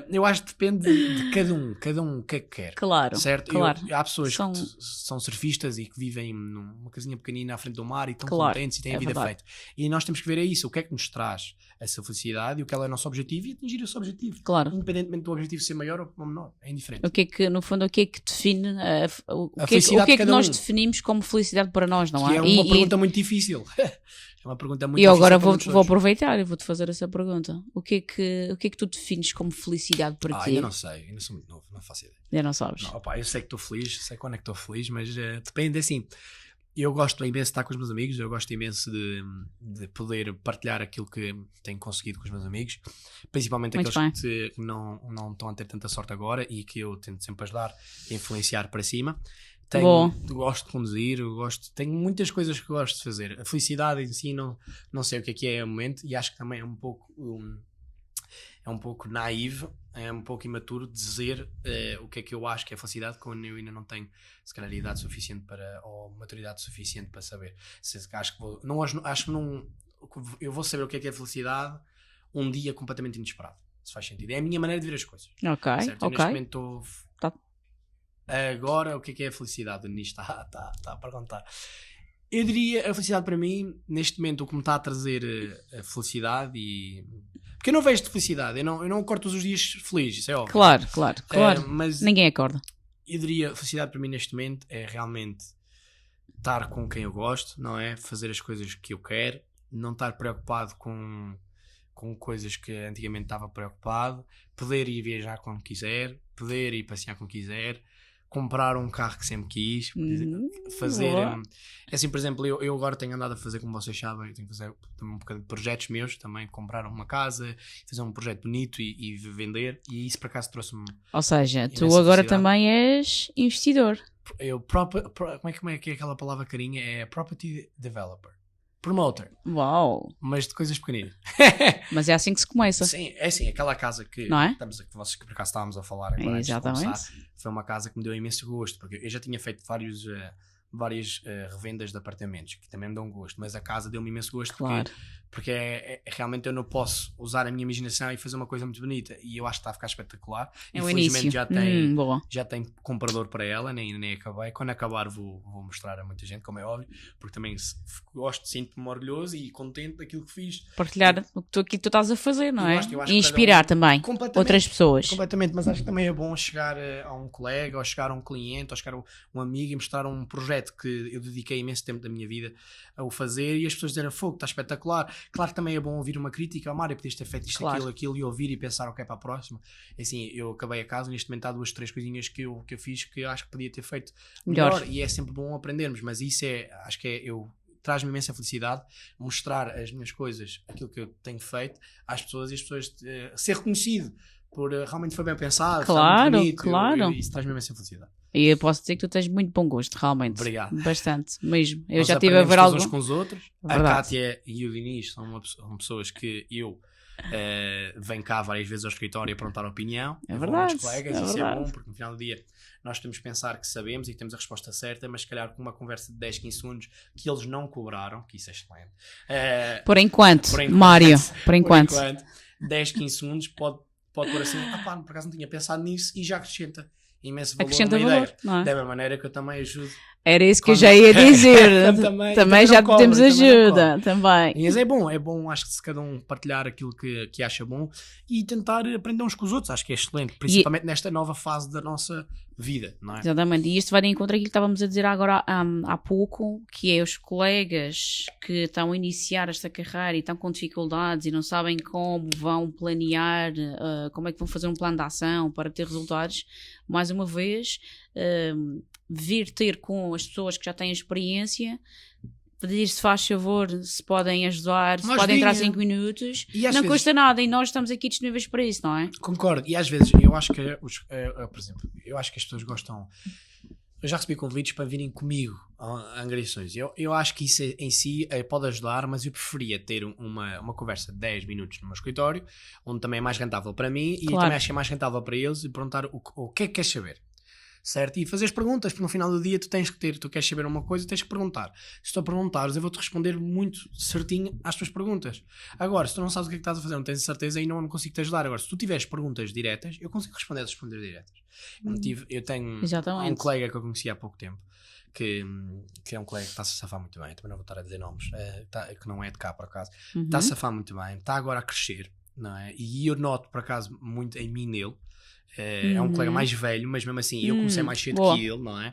Eu acho que depende de cada um o que é que quer. Claro, certo? claro. Há pessoas que são surfistas e que vivem numa casinha pequenina à frente do mar e estão contentes e têm a vida feita. E nós temos que ver isso, o que é que nos traz essa felicidade e o que é o nosso objetivo e atingir esse objetivo. Claro. Independentemente do objetivo ser maior ou menor, é indiferente. O que é que, no fundo, o que é que define o que é que nós definimos como felicidade para nós, não é? Que é uma pergunta muito difícil. É uma pergunta muito difícil. E agora vou aproveitar e vou-te fazer essa pergunta. O que é que tu defines como felicidade para ti? Ainda não sei, ainda sou muito novo, não faço ideia. Ainda não sabes? Não, eu sei que estou feliz, sei quando é que estou feliz, mas depende, assim. Eu gosto imenso de estar com os meus amigos, eu gosto imenso de poder partilhar aquilo que tenho conseguido com os meus amigos, principalmente aqueles que não estão a ter tanta sorte agora e que eu tento sempre ajudar a influenciar para cima. Gosto de conduzir, tenho muitas coisas que gosto de fazer. A felicidade em si não sei o que é o momento, e acho que também é um pouco naive, é um pouco imaturo dizer o que é que eu acho que é felicidade quando eu ainda não tenho, se calhar, idade suficiente ou maturidade suficiente para saber. Acho que eu vou saber o que é felicidade um dia completamente inesperado, se faz sentido. É a minha maneira de ver as coisas. Ok. Neste momento agora, o que é a felicidade? Nisto está a perguntar. Eu diria, a felicidade para mim, neste momento, o que me está a trazer a felicidade porque eu não vejo de felicidade, eu não acordo todos os dias feliz, isso é óbvio. Claro. Mas ninguém acorda. Eu diria, a felicidade para mim neste momento é realmente estar com quem eu gosto, não é? Fazer as coisas que eu quero, não estar preocupado com coisas que antigamente estava preocupado, poder ir viajar quando quiser, poder ir passear quando quiser, comprar um carro que sempre quis, fazer... assim, por exemplo, eu agora tenho andado a fazer, como vocês sabem, tenho que fazer também um bocado de projetos meus, também comprar uma casa, fazer um projeto bonito e vender, e isso por acaso trouxe-me... Ou seja, tu agora também és investidor. Como é que é aquela palavra carinha? É property developer. Promoter. Uau! Mas de coisas pequeninas. Mas é assim que se começa. Sim, é assim, aquela casa que não é? Vocês que por acaso estávamos a falar agora antes de começar, foi uma casa que me deu imenso gosto, porque eu já tinha feito várias revendas de apartamentos, que também me dão gosto, mas a casa deu-me imenso gosto, porque porque realmente eu não posso usar a minha imaginação e fazer uma coisa muito bonita, e eu acho que está a ficar espetacular. É o Infelizmente início. já tem comprador para ela, nem acabei. Quando acabar vou mostrar a muita gente, como é óbvio, porque também gosto, sinto-me orgulhoso e contente daquilo que fiz. Partilhar o que tu estás a fazer, não é? Eu acho E inspirar também outras pessoas. Completamente, mas acho que também é bom chegar a um colega, ou chegar a um cliente, ou chegar a um amigo e mostrar um projeto que eu dediquei imenso tempo da minha vida a o fazer, e as pessoas dizerem, fogo, está espetacular. Claro que também é bom ouvir uma crítica, Mário, podias ter feito isto, aquilo, e ouvir e pensar, ok, para a próxima. Assim, eu acabei a casa, neste momento há 2, 3 coisinhas que eu fiz que eu acho que podia ter feito melhor, e é sempre bom aprendermos, mas isso acho que traz-me imensa felicidade mostrar as minhas coisas, aquilo que eu tenho feito às pessoas, e as pessoas ser reconhecido por realmente foi bem pensado, claro, bonito, claro. Isso traz-me imensa felicidade. E eu posso dizer que tu tens muito bom gosto, realmente. Obrigado. Bastante, mesmo. Eu Nós já estive a ver algo. Uns com os outros. Verdade. A Kátia e o Dinis são pessoas que eu venho cá várias vezes ao escritório a perguntar a opinião. É verdade. Colegas, isso é bom, porque no final do dia nós temos que pensar que sabemos e que temos a resposta certa, mas se calhar com uma conversa de 10, 15 segundos que eles não cobraram, que isso é excelente. Por enquanto, Mário, por enquanto. 10, 15 segundos pode pôr assim, por acaso não tinha pensado nisso, e já acrescenta imenso valor. Acrescenta valor, não é? Da mesma maneira que eu também ajudo. Era isso que eu já ia dizer. também já temos ajuda. Também. Mas é bom, acho que se cada um partilhar aquilo que acha bom e tentar aprender uns com os outros, acho que é excelente, principalmente nesta nova fase da nossa vida, não é? Exatamente, e isto vai de encontro àquilo que estávamos a dizer agora há pouco, que é os colegas que estão a iniciar esta carreira e estão com dificuldades e não sabem como vão planear, como é que vão fazer um plano de ação para ter resultados. Mais uma vez, vir ter com as pessoas que já têm experiência, pedir se faz favor, se podem ajudar, se podem entrar 5 minutos, não custa nada, e nós estamos aqui disponíveis para isso, não é? Concordo, e às vezes eu acho que por exemplo, eu acho que as pessoas gostam. Eu já recebi convites para virem comigo a angariações. Eu acho que isso em si pode ajudar, mas eu preferia ter uma conversa de 10 minutos no meu escritório, onde também é mais rentável para mim, e também acho que é mais rentável para eles, e perguntar o que é que queres saber. Certo? E fazer as perguntas, porque no final do dia tu queres saber uma coisa, tens que perguntar. Se tu a perguntares, eu vou-te responder muito certinho às tuas perguntas. Agora, se tu não sabes o que é que estás a fazer, não tens certeza, aí não consigo te ajudar. Agora, se tu tiveres perguntas diretas, eu consigo responder essas perguntas diretas. Eu tenho um colega que eu conheci há pouco tempo, que é um colega que está-se a safar muito bem, também não vou estar a dizer nomes, que não é de cá por acaso, está a safar muito bem, está agora a crescer, não é? E eu noto por acaso muito em mim nele. É um colega mais velho, mas mesmo assim eu comecei mais cedo que ele, não é?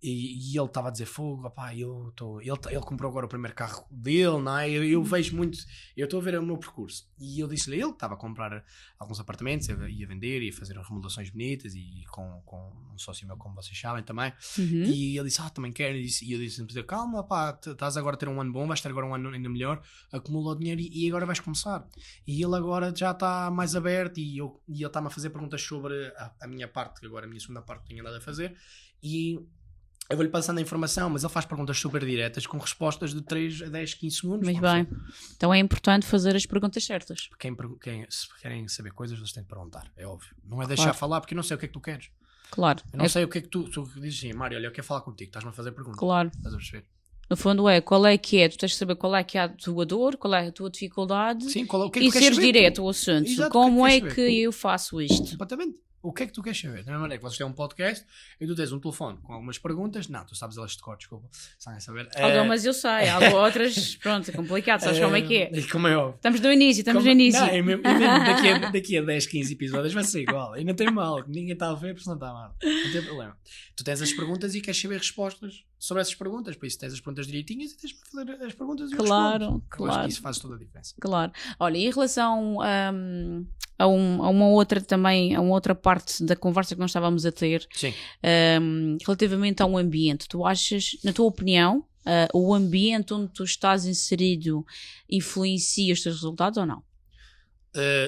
E ele estava a dizer, fogo, ele comprou agora o primeiro carro dele, não é? Eu vejo muito, eu estou a ver o meu percurso, e eu disse-lhe, ele estava a comprar alguns apartamentos, ia vender, ia fazer remodelações bonitas, e com um sócio meu, como vocês sabem também, e ele disse, também quero, e eu disse, calma, estás agora a ter um ano bom, vais ter agora um ano ainda melhor, acumula o dinheiro e agora vais começar. E ele agora já está mais aberto, e ele está-me a fazer perguntas sobre a minha parte, que agora a minha segunda parte não tenho nada a fazer, e eu vou-lhe passando a informação, mas ele faz perguntas super diretas com respostas de 3 a 10, 15 segundos. Muito bem. Então é importante fazer as perguntas certas. Se querem saber coisas, eles têm de perguntar, é óbvio. Não é deixar falar, porque eu não sei o que é que tu queres. Claro. Eu não sei o que é que tu dizes assim, Mário, olha, eu quero falar contigo, estás-me a fazer perguntas. Claro. Estás a perceber? No fundo qual é que é, tu tens de saber qual é que é a tua dor, qual é a tua dificuldade. Sim, o que é que tu queres seres direto ao assunto. Exato, como é que eu faço isto? Completamente. O que é que tu queres saber? Da mesma maneira que vocês têm um podcast e tu tens um telefone com algumas perguntas, não, tu sabes elas de cor, desculpa, sabem saber. Mas eu sei, há outras, pronto, é complicado, sabes como é que é? Como é óbvio. Estamos no início. Não, e mesmo daqui a 10, 15 episódios vai ser igual, e não tem mal, ninguém está a ver porque não está mal, não tem problema. Tu tens as perguntas e queres saber respostas sobre essas perguntas, por isso tens as perguntas direitinhas e tens de fazer as perguntas e os respondes. Eu acho que isso faz toda a diferença. Claro. Olha, em relação a uma outra parte da conversa que nós estávamos a ter, relativamente ao ambiente, tu achas, na tua opinião, o ambiente onde tu estás inserido influencia os teus resultados ou não?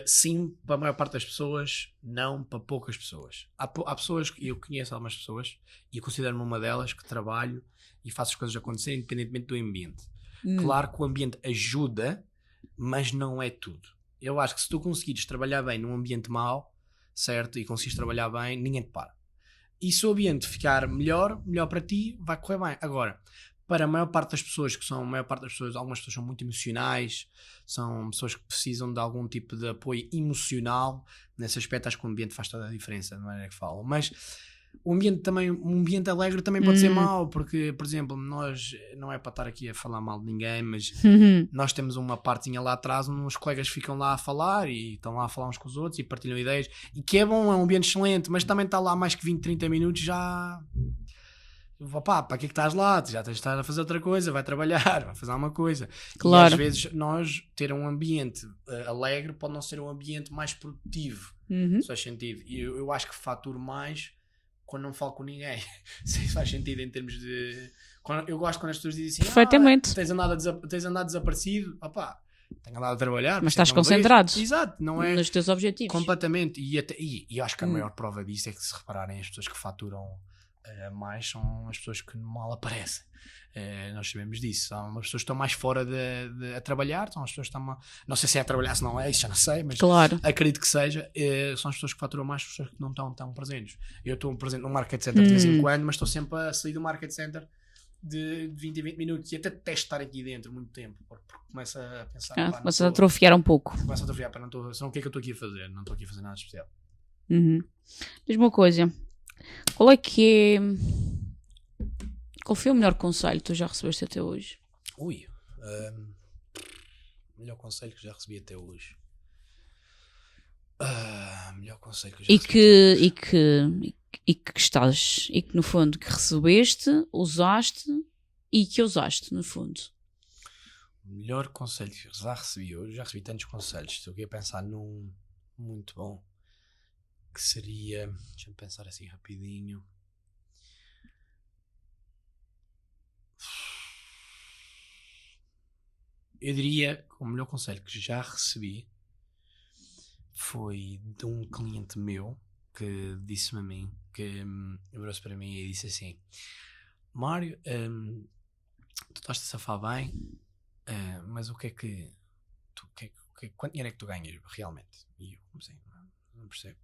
Sim, para a maior parte das pessoas, não para poucas pessoas. Há pessoas, eu conheço algumas pessoas, e eu considero-me uma delas, que trabalho e faço as coisas acontecerem independentemente do ambiente. Claro que o ambiente ajuda, mas não é tudo. Eu acho que se tu conseguires trabalhar bem num ambiente mau, certo, e conseguires trabalhar bem, ninguém te para. E se o ambiente ficar melhor para ti, vai correr bem. Agora, para a maior parte das pessoas, algumas pessoas são muito emocionais, são pessoas que precisam de algum tipo de apoio emocional. Nesse aspecto acho que o ambiente faz toda a diferença, da maneira que falam. Mas um ambiente alegre também pode ser mau, porque, por exemplo, nós, não é para estar aqui a falar mal de ninguém, mas nós temos uma partezinha lá atrás onde os colegas ficam lá a falar e estão lá a falar uns com os outros e partilham ideias, e que é bom, é um ambiente excelente, mas também está lá mais que 20, 30 minutos já... Opá, para que é que estás lá? Já tens de estar a fazer outra coisa, vai trabalhar, vai fazer alguma coisa. Claro. E às vezes nós ter um ambiente alegre pode não ser um ambiente mais produtivo, se faz sentido. E eu acho que faturo mais quando não falo com ninguém. Se isso faz sentido em termos de... eu gosto quando as pessoas dizem assim, perfeitamente. Tens andado desaparecido. Opá, tenho andado a trabalhar. Mas estás concentrado. Exato, não é... nos teus objetivos. Completamente. E acho que a maior prova disso é que, se repararem, as pessoas que faturam mais são as pessoas que mal aparecem. Nós sabemos disso. São as pessoas que estão mais fora a trabalhar, são as pessoas que estão... Não sei se é a trabalhar, se não é, isso já não sei, mas claro, acredito que seja. São as pessoas que faturam mais, as pessoas que não estão tão presentes. Eu estou presente no Market Center de vez em quando, mas estou sempre a sair do Market Center de 20 em 20 minutos, e até detesto estar aqui dentro muito tempo, porque começa a pensar... começa a atrofiar um pouco. Começa a atrofiar, senão o que é que eu estou aqui a fazer? Não estou aqui a fazer nada especial. Diz-me uma coisa, qual foi o melhor conselho que tu já recebeste até hoje? O melhor conselho que já recebi até hoje. Melhor conselho que eu já recebi. E que estás, e que no fundo que recebeste, usaste e que usaste no fundo. O melhor conselho que eu já recebi, eu já recebi tantos conselhos, estou aqui a pensar num muito bom, que seria, deixa-me pensar assim rapidinho. Eu diria que o melhor conselho que já recebi foi de um cliente meu que disse-me a mim, que virou-se para mim e disse assim: Mário, tu estás a safar bem, mas quanto dinheiro é que tu ganhas realmente? E eu comecei, não percebo.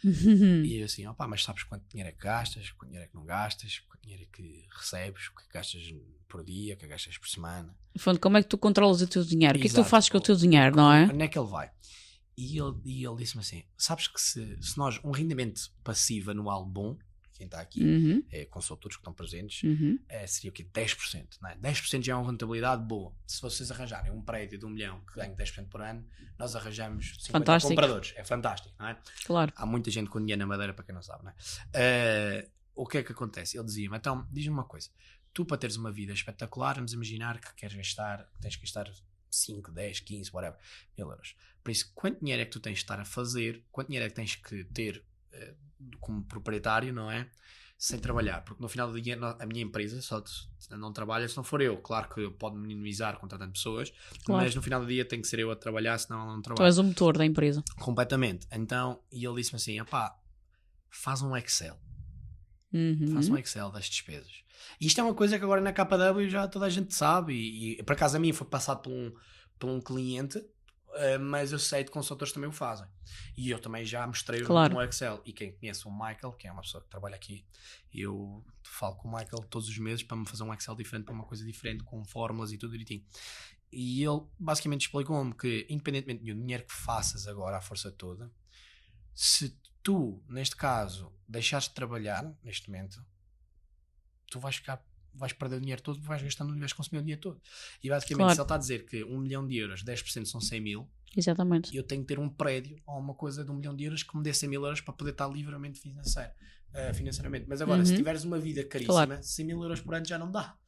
E eu assim, mas sabes quanto dinheiro é que gastas, quanto dinheiro é que não gastas, quanto dinheiro é que recebes, o que gastas por dia, o que gastas por semana. No fundo, como é que tu controlas o teu dinheiro? O que é que tu fazes com o teu dinheiro, não é? Onde é que ele vai? E ele disse-me assim: sabes que se nós, um rendimento passivo anual bom, quem está aqui, consultores que estão presentes, seria o quê? 10%, não é? 10% já é uma rentabilidade boa. Se vocês arranjarem um prédio de 1 milhão que ganhe 10% por ano, nós arranjamos 50 fantástico. compradores. É fantástico, não é? Claro. Há muita gente com dinheiro na Madeira, para quem não sabe, não é? O que é que acontece? Ele dizia-me: então, diz-me uma coisa, tu para teres uma vida espetacular, vamos imaginar que tens que gastar 5, 10, 15, whatever, mil euros. Por isso, quanto dinheiro é que tu tens de estar a fazer, quanto dinheiro é que tens que ter como proprietário, não é? Sem trabalhar, porque no final do dia a minha empresa só não trabalha se não for eu. Claro que pode minimizar contratando pessoas, mas no final do dia tem que ser eu a trabalhar, senão ela não trabalha. Tu és o motor da empresa. Completamente. Então, e ele disse-me assim: faz um Excel. Faz um Excel das despesas. E isto é uma coisa que agora na KW já toda a gente sabe, e por acaso a mim foi passado por um cliente, mas eu sei de consultores também o fazem, e eu também já mostrei no Excel. E quem conhece o Michael, que é uma pessoa que trabalha aqui, eu falo com o Michael todos os meses para me fazer um Excel diferente, para uma coisa diferente, com fórmulas e tudo direitinho. E ele basicamente explicou-me que, independentemente do dinheiro que faças agora à força toda, se tu, neste caso, deixares de trabalhar neste momento, tu vais perder o dinheiro todo, vais gastando e vais consumir o dinheiro todo. E basicamente, se ele está a dizer que 1 milhão de euros, 10% são 100 mil, exatamente, eu tenho que ter um prédio ou uma coisa de 1 milhão de euros que me dê 100 mil euros para poder estar livremente financeiramente. Mas agora, se tiveres uma vida caríssima, 100 mil euros por ano já não dá.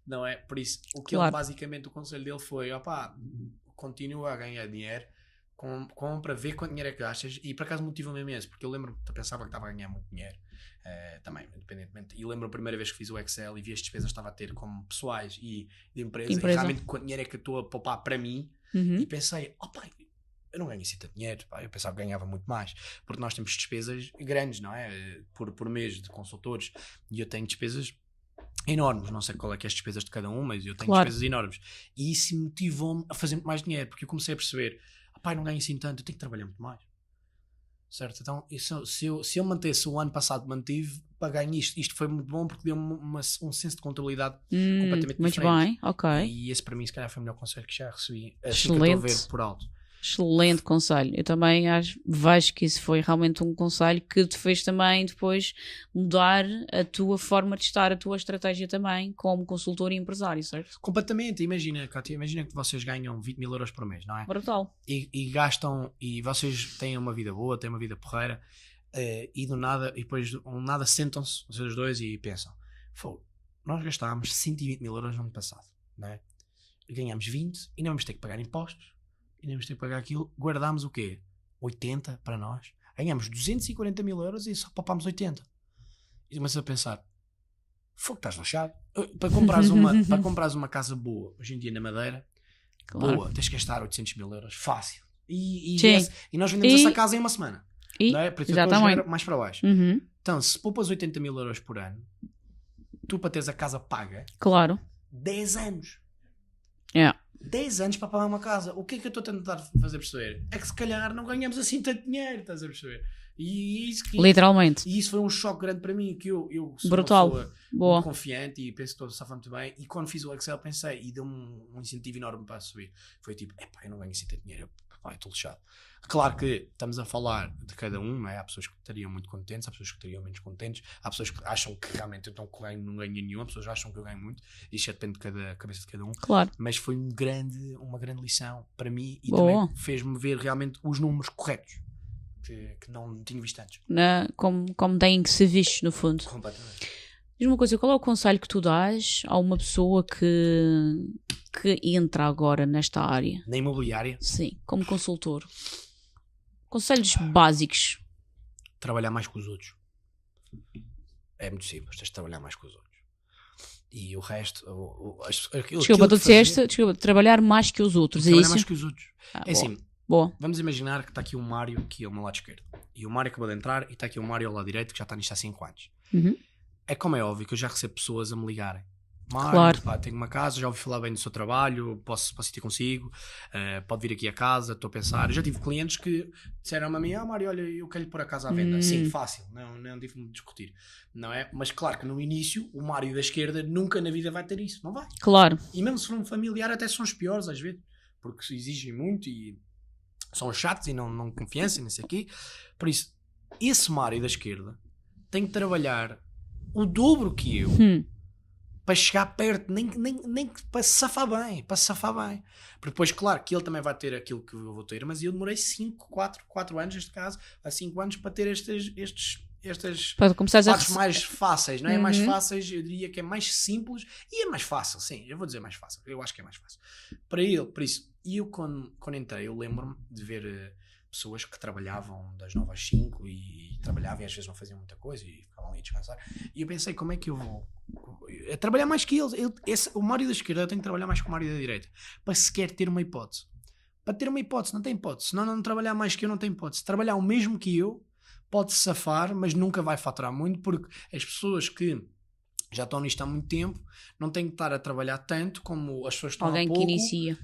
Não é? Por isso, o que ele, basicamente, o conselho dele foi: continua a ganhar dinheiro, compra, vê quanto dinheiro é que gastas. E por acaso motiva-me imenso, porque eu lembro que pensava que estava a ganhar muito dinheiro, também, independentemente. E lembro a primeira vez que fiz o Excel e vi as despesas que estava a ter como pessoais e de empresa. E realmente quanto dinheiro é que eu estou a poupar para mim. E pensei: eu não ganho assim tanto dinheiro, eu pensava que ganhava muito mais, porque nós temos despesas grandes, não é? Por mês de consultores, e eu tenho despesas enormes, não sei qual é que é as despesas de cada um, mas eu tenho despesas enormes, e isso motivou-me a fazer muito mais dinheiro, porque eu comecei a perceber: não ganho assim tanto, eu tenho que trabalhar muito mais. certo? Então, se eu mantesse o ano passado, mantive, para ganhar isto foi muito bom porque deu-me um senso de contabilidade completamente muito diferente. bem, ok. E esse para mim, se calhar, foi o melhor conselho que já recebi. Assim que eu estou a ver por alto. Excelente conselho. Eu também vejo que isso foi realmente um conselho que te fez também depois mudar a tua forma de estar, a tua estratégia também como consultor e empresário, certo? Completamente. Imagina, Cátia, imagina que vocês ganham 20 mil euros por mês, não é? Brutal. E gastam, e vocês têm uma vida boa, têm uma vida porreira, e do nada, e depois do nada sentam-se, vocês dois, e pensam, nós gastámos 120 mil euros no ano passado, não é? E ganhámos 20, e não vamos ter que pagar impostos, e não vamos ter que pagar aquilo, guardámos o quê? 80 para nós, ganhámos 240 mil euros e só poupámos 80. E começas a pensar, estás lixado. Para comprares uma casa boa, hoje em dia na Madeira, claro. boa, tens que gastar 800 mil euros, fácil. E nós vendemos essa casa em uma semana. Não é? Por isso eu estou a mais para baixo. Então, se poupas 80 mil euros por ano, tu para teres a casa paga, claro, 10 anos. 10 anos para pagar uma casa. O que é que eu estou a tentar fazer perceber? É que se calhar não ganhamos assim tanto dinheiro, estás a perceber? Literalmente. E isso foi um choque grande para mim, que eu sou brutal. uma pessoa muito confiante e penso que estou a safar muito bem. E quando fiz o Excel pensei, e deu-me um incentivo enorme para subir. Foi tipo, eu não ganho assim tanto dinheiro, eu estou lixado. Claro que estamos a falar de cada um, não é? Há pessoas que estariam muito contentes, há pessoas que estariam menos contentes, há pessoas que acham que realmente eu não ganho nenhum, há pessoas que acham que eu ganho muito, isto já depende de cada cabeça de cada um. Claro. Mas foi uma grande lição para mim e também fez-me ver realmente os números corretos que não tinha visto antes. Como têm que ser vistos, no fundo. Completamente. Diz uma coisa, qual é o conselho que tu dás a uma pessoa que entra agora nesta área? Na imobiliária? Sim, como consultor. Conselhos básicos. Trabalhar mais com os outros. É muito simples, tens de trabalhar mais com os outros. E o resto... Desculpa, tu disseste, trabalhar mais que os outros, trabalhar mais que os outros. Assim, boa. Vamos imaginar que está aqui o Mário, aqui ao meu lado esquerdo. E o Mário acabou de entrar e está aqui o Mário ao lado direito, que já está nisto há 5 anos. É como é óbvio que eu já recebo pessoas a me ligarem. Mário, claro. Tenho uma casa, já ouvi falar bem do seu trabalho, posso ir ter consigo, pode vir aqui a casa, estou a pensar. Eu já tive clientes que disseram-me a mim, Mário, olha, eu quero lhe pôr a casa à venda. Sim, fácil, não tive-me discutir, não é? Mas claro que no início, o Mário da esquerda nunca na vida vai ter isso, não vai. Claro. E mesmo se for um familiar, até são os piores às vezes, porque se exigem muito e são chatos e não confiança, não sei o quê. Por isso, esse Mário da esquerda tem que trabalhar o dobro que eu para chegar perto, nem para se safar bem, porque depois, claro, que ele também vai ter aquilo que eu vou ter, mas eu demorei 4 anos, neste caso, há 5 anos para ter estes para começares partes mais fáceis, não é? Mais fáceis, eu diria que é mais simples e é mais fácil, sim, eu vou dizer mais fácil, eu acho que é mais fácil para ele, por isso. E eu quando entrei, eu lembro-me de ver pessoas que trabalhavam das 9 às 5 e trabalhavam e às vezes não faziam muita coisa e ficavam ali a descansar, e eu pensei, como é que eu vou trabalhar mais que eles? O Mário da esquerda tem que trabalhar mais que o Mário da direita para sequer ter uma hipótese. Para ter uma hipótese, não tem hipótese. Se não trabalhar mais que eu, não tem hipótese. Trabalhar o mesmo que eu pode safar, mas nunca vai faturar muito, porque as pessoas que já estão nisto há muito tempo não têm que estar a trabalhar tanto como as pessoas que estão há pouco que inicia.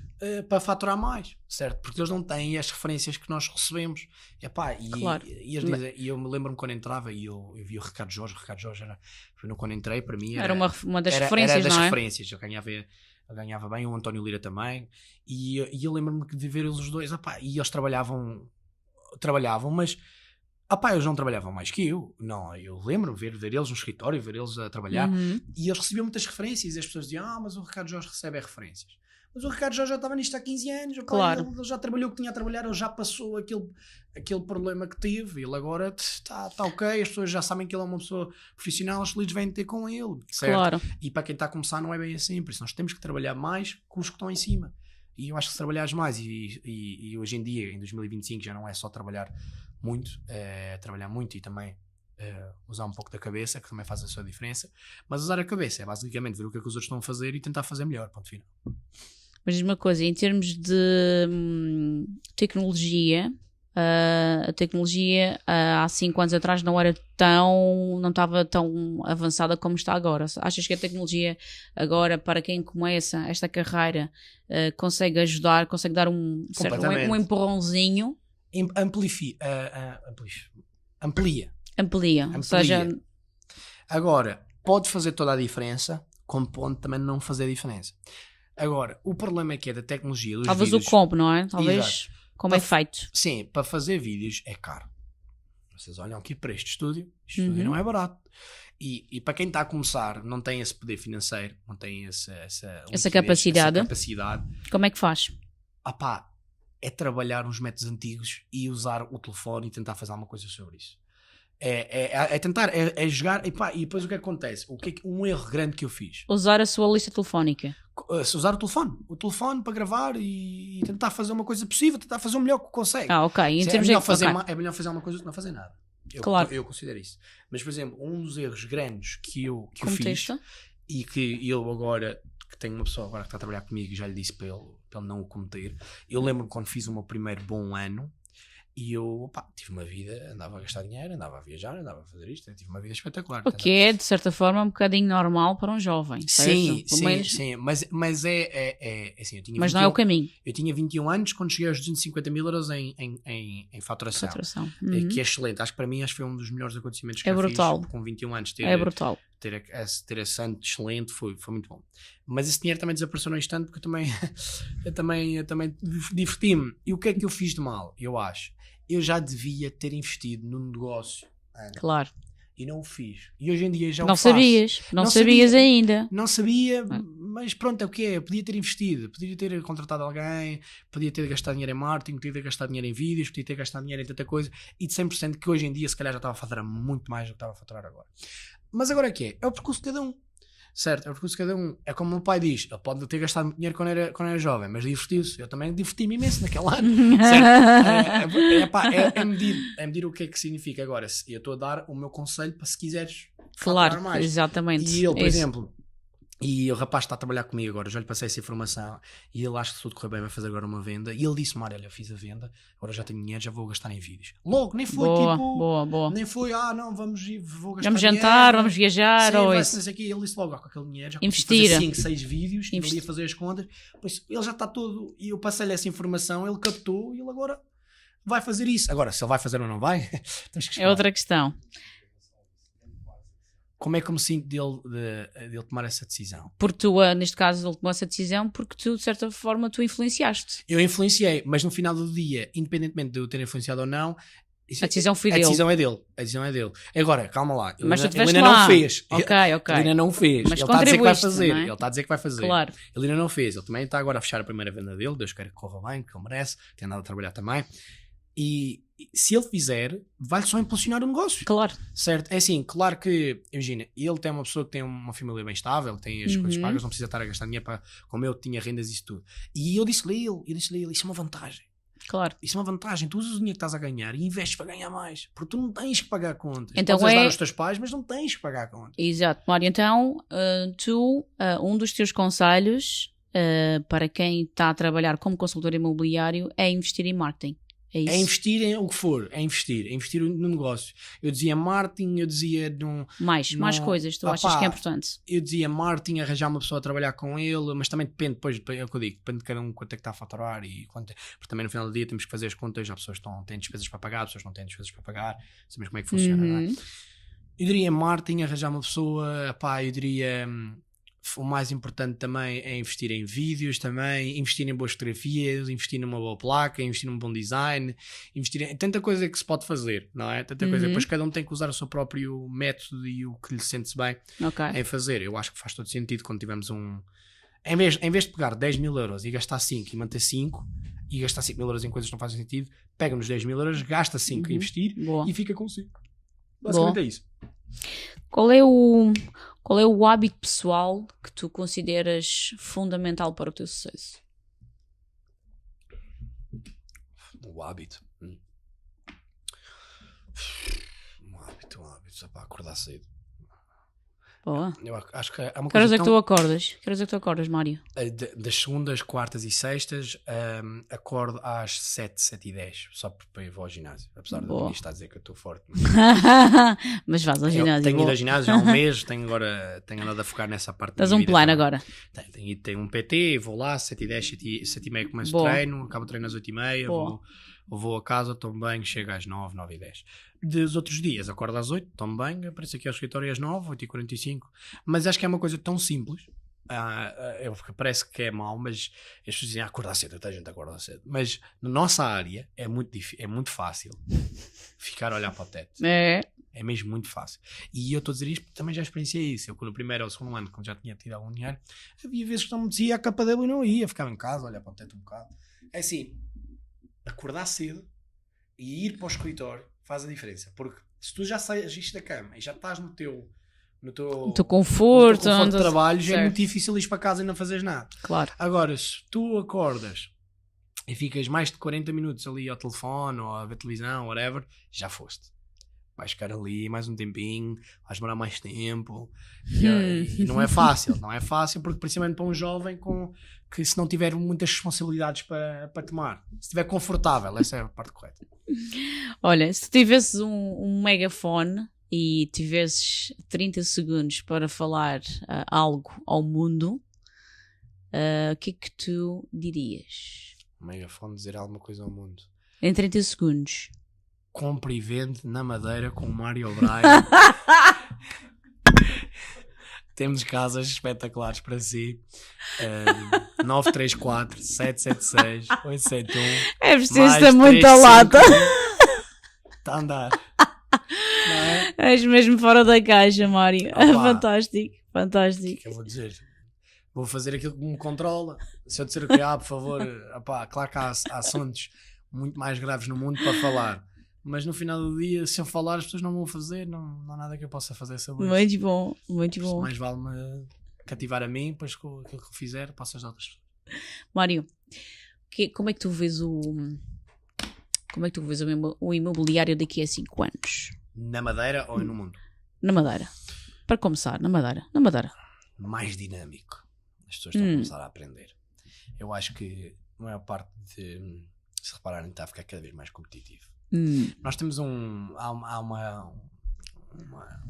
Para faturar mais, certo? Porque eles não têm as referências que nós recebemos. Claro. E eu me lembro-me quando entrava e eu vi o Ricardo Jorge quando entrei, para mim era uma das referências, era das não é? referências. Eu ganhava bem, o António Lira também, e eu lembro-me de ver eles os dois, e eles trabalhavam, mas eles não trabalhavam mais que eu. Não, eu lembro-me de ver eles no escritório, ver eles a trabalhar, e eles recebiam muitas referências, e as pessoas diziam, mas o Ricardo Jorge recebe referências. Mas o Ricardo já estava nisto há 15 anos, claro. Ele já trabalhou o que tinha a trabalhar, ele já passou aquele problema que teve, ele agora está ok, as pessoas já sabem que ele é uma pessoa profissional, os líderes vêm ter com ele, certo? Claro. E para quem está a começar não é bem assim, por isso nós temos que trabalhar mais com os que estão em cima. E eu acho que se trabalhares mais, e hoje em dia, em 2025, já não é só trabalhar muito, trabalhar muito e também usar um pouco da cabeça, que também faz a sua diferença, mas usar a cabeça é basicamente ver o que é que os outros estão a fazer e tentar fazer melhor, ponto final. Mas diz uma coisa, em termos de tecnologia, a tecnologia há 5 anos atrás não estava tão avançada como está agora. Achas que a tecnologia agora, para quem começa esta carreira, consegue ajudar, consegue dar um empurrãozinho? Amplia. Ou seja, Agora, pode fazer toda a diferença, como pode também não fazer diferença. Agora, o problema é que é da tecnologia dos talvez vídeos... o como, não é? Talvez Exato. como é feito. Sim, para fazer vídeos é caro. Vocês olham aqui para este estúdio não é barato. E para quem está a começar, não tem esse poder financeiro, não tem essa capacidade. Como é que faz? É trabalhar uns métodos antigos e usar o telefone e tentar fazer alguma coisa sobre isso. É tentar, é jogar, e depois o que acontece? Um erro grande que eu fiz. Usar a sua lista telefónica. Usar o telefone para gravar e tentar fazer uma coisa possível, tentar fazer o melhor que consegue. Ok. É melhor fazer uma coisa do que não fazer nada. Eu considero isso. Mas, por exemplo, um dos erros grandes que eu fiz, e que eu agora, que tenho uma pessoa agora que está a trabalhar comigo e já lhe disse para ele não o cometer, eu lembro-me quando fiz o meu primeiro bom ano, e eu tive uma vida, andava a gastar dinheiro, andava a viajar, andava a fazer isto, tive uma vida espetacular. O que é, de certa forma, um bocadinho normal para um jovem. Sim, mas é assim, eu tinha mas 21, não é o caminho. Eu tinha 21 anos quando cheguei aos 250 mil euros em faturação. Que é excelente. Acho que para mim foi um dos melhores acontecimentos que eu fiz com 21 anos. É brutal. Ter esse ano excelente foi muito bom. Mas esse dinheiro também desapareceu no instante porque eu também diverti-me. E o que é que eu fiz de mal? Eu acho. Eu já devia ter investido no negócio. Claro. E não o fiz. E hoje em dia já não o faço. Não sabias ainda. Não sabia, mas pronto, é o que é. Eu podia ter investido, podia ter contratado alguém, podia ter gastado dinheiro em marketing, podia ter gastado dinheiro em vídeos, podia ter gastado dinheiro em tanta coisa. E de 100% que hoje em dia se calhar já estava a faturar muito mais do que estava a faturar agora. Mas agora é que é o percurso de cada um. Certo, é o percurso de cada um. É como o meu pai diz, ele pode ter gastado muito dinheiro quando era jovem, mas divertiu-se. Eu também diverti-me imenso naquele ano. Certo? É medir o que é que significa. Agora, eu estou a dar o meu conselho para se quiseres claro, mais. Exatamente. E ele, por exemplo, e o rapaz está a trabalhar comigo agora, já lhe passei essa informação e ele acha que se tudo correr bem vai fazer agora uma venda e ele disse-me, olha, eu fiz a venda, agora já tenho dinheiro, já vou gastar em vídeos. Logo, nem foi boa. Nem foi, não, vou gastar vamos jantar, vamos viajar, ou isso. Ele disse logo, com aquele dinheiro, já investir. Fazer 5, 6 vídeos, e ele ia fazer as contas, pois ele já está todo, e eu passei-lhe essa informação, ele captou e ele agora vai fazer isso. Agora, se ele vai fazer ou não vai, é outra questão. Como é que eu me sinto dele tomar essa decisão? Porque tu, neste caso, ele tomou essa decisão porque tu, de certa forma, tu influenciaste. Eu influenciei, mas no final do dia, independentemente de eu ter influenciado ou não, a decisão foi dele. A decisão é dele. Agora, calma lá. Mas ele ainda não fez. Ok. Ele ainda não fez. Mas ele está a dizer que vai fazer. Não é? Ele está a dizer que vai fazer. Claro. Ele ainda não fez. Ele também está agora a fechar a primeira venda dele. Deus queira que corra bem, que ele merece. Tem andado a trabalhar também. E se ele fizer, vai-lhe só impulsionar o negócio. Claro. Certo? É assim, claro que, imagina, ele tem uma pessoa que tem uma família bem estável, tem as coisas pagas, não precisa estar a gastar dinheiro para, como eu tinha rendas e isso tudo. E eu disse-lhe a ele, isso é uma vantagem. Claro. Isso é uma vantagem. Tu usas o dinheiro que estás a ganhar e investes para ganhar mais. Porque tu não tens que pagar contas. Então podes ajudar os teus pais, mas não tens que pagar contas. Exato. Mário, então, um dos teus conselhos para quem está a trabalhar como consultor imobiliário é investir em marketing. É investir em o que for, é investir no negócio. Eu dizia marketing, eu dizia mais coisas, tu achas que é importante? Eu dizia marketing, arranjar uma pessoa a trabalhar com ele, mas também depende, depois é o que eu digo, depende de cada um quanto é que está a faturar e quanto, porque também no final do dia temos que fazer as contas, há pessoas que têm despesas para pagar, pessoas que não têm despesas para pagar, sabemos como é que funciona, não é? Eu diria marketing, arranjar uma pessoa, eu diria... O mais importante também é investir em vídeos, também investir em boas fotografias, investir numa boa placa, investir num bom design, investir em tanta coisa que se pode fazer, não é? Tanta coisa. Depois cada um tem que usar o seu próprio método e o que lhe sente-se bem em fazer. Eu acho que faz todo sentido quando tivermos em vez de pegar 10 mil euros e gastar 5 e manter 5 e gastar 5 mil euros em coisas que não fazem sentido, pega nos 10 mil euros, gasta 5 a investir e fica com 5. Basicamente é isso. Qual é o hábito pessoal que tu consideras fundamental para o teu sucesso? O hábito. Um hábito. Só para acordar cedo. Boa. Eu acho que é uma coisa. Que horas é que tu acordas? Que horas é que tu acordas, Mário? Das segundas, quartas e sextas, acordo às 7h10, só para ir ao ginásio. Apesar de ninguém estar a dizer que eu estou forte. Mas vais ao ginásio. Tenho ido ao ginásio já há um mês, tenho andado a focar nessa parte. Estás um plano agora? Tenho um PT, vou lá, 7h10, 7h30 começo o treino, acabo o treino às 8h30, vou Eu vou a casa, tomo banho, chego às 9, 9h10. Dos outros dias, acordo às 8, tomo banho, apareço aqui ao escritório às 9, 8h45. Mas acho que é uma coisa tão simples. Parece que é mau, mas as pessoas dizem acordar cedo, até a gente acorda cedo. Mas na nossa área é muito fácil ficar a olhar para o teto. É mesmo muito fácil. E eu estou a dizer isto porque também já experienciei isso. Eu, no primeiro ou segundo ano, quando já tinha tido algum dinheiro, havia vezes que não me dizia a capa dele e não ia. Ficava em casa, olhar para o teto um bocado. É assim, acordar cedo e ir para o escritório faz a diferença. Porque se tu já saíste da cama e já estás no teu conforto de trabalho, já é muito difícil ir para casa e não fazeres nada. Claro. Agora, se tu acordas e ficas mais de 40 minutos ali ao telefone ou a ver televisão, whatever, já foste. Vais ficar ali mais um tempinho, vais demorar mais tempo. E não é fácil, porque principalmente para um jovem que se não tiver muitas responsabilidades para tomar, se estiver confortável, essa é a parte correta. Olha, se tivesses um megafone e tivesses 30 segundos para falar algo ao mundo, o que é que tu dirias? Um megafone dizer alguma coisa ao mundo. Em 30 segundos. Compre e vende na Madeira com o Mário O'Brien. Temos casas espetaculares para si. 934 776 871. É preciso ter muita lata. Está a andar. Não é? És mesmo fora da caixa, Mário. Fantástico. O que eu vou dizer? Vou fazer aquilo que me controla. Se eu disser o que por favor, claro que há assuntos muito mais graves no mundo para falar. Mas no final do dia, se eu falar, as pessoas não vão fazer, não há nada que eu possa fazer sobre isso. Muito bom, muito bom. Mais vale-me cativar a mim, depois com aquilo que eu fizer, posso ajudar outras pessoas. Mário, como é que tu vês o imobiliário daqui a 5 anos? Na Madeira ou no mundo? Na Madeira. Para começar, na Madeira. Mais dinâmico. As pessoas estão a começar a aprender. Eu acho que a maior parte de, se repararem, está a ficar cada vez mais competitivo. Nós temos há uma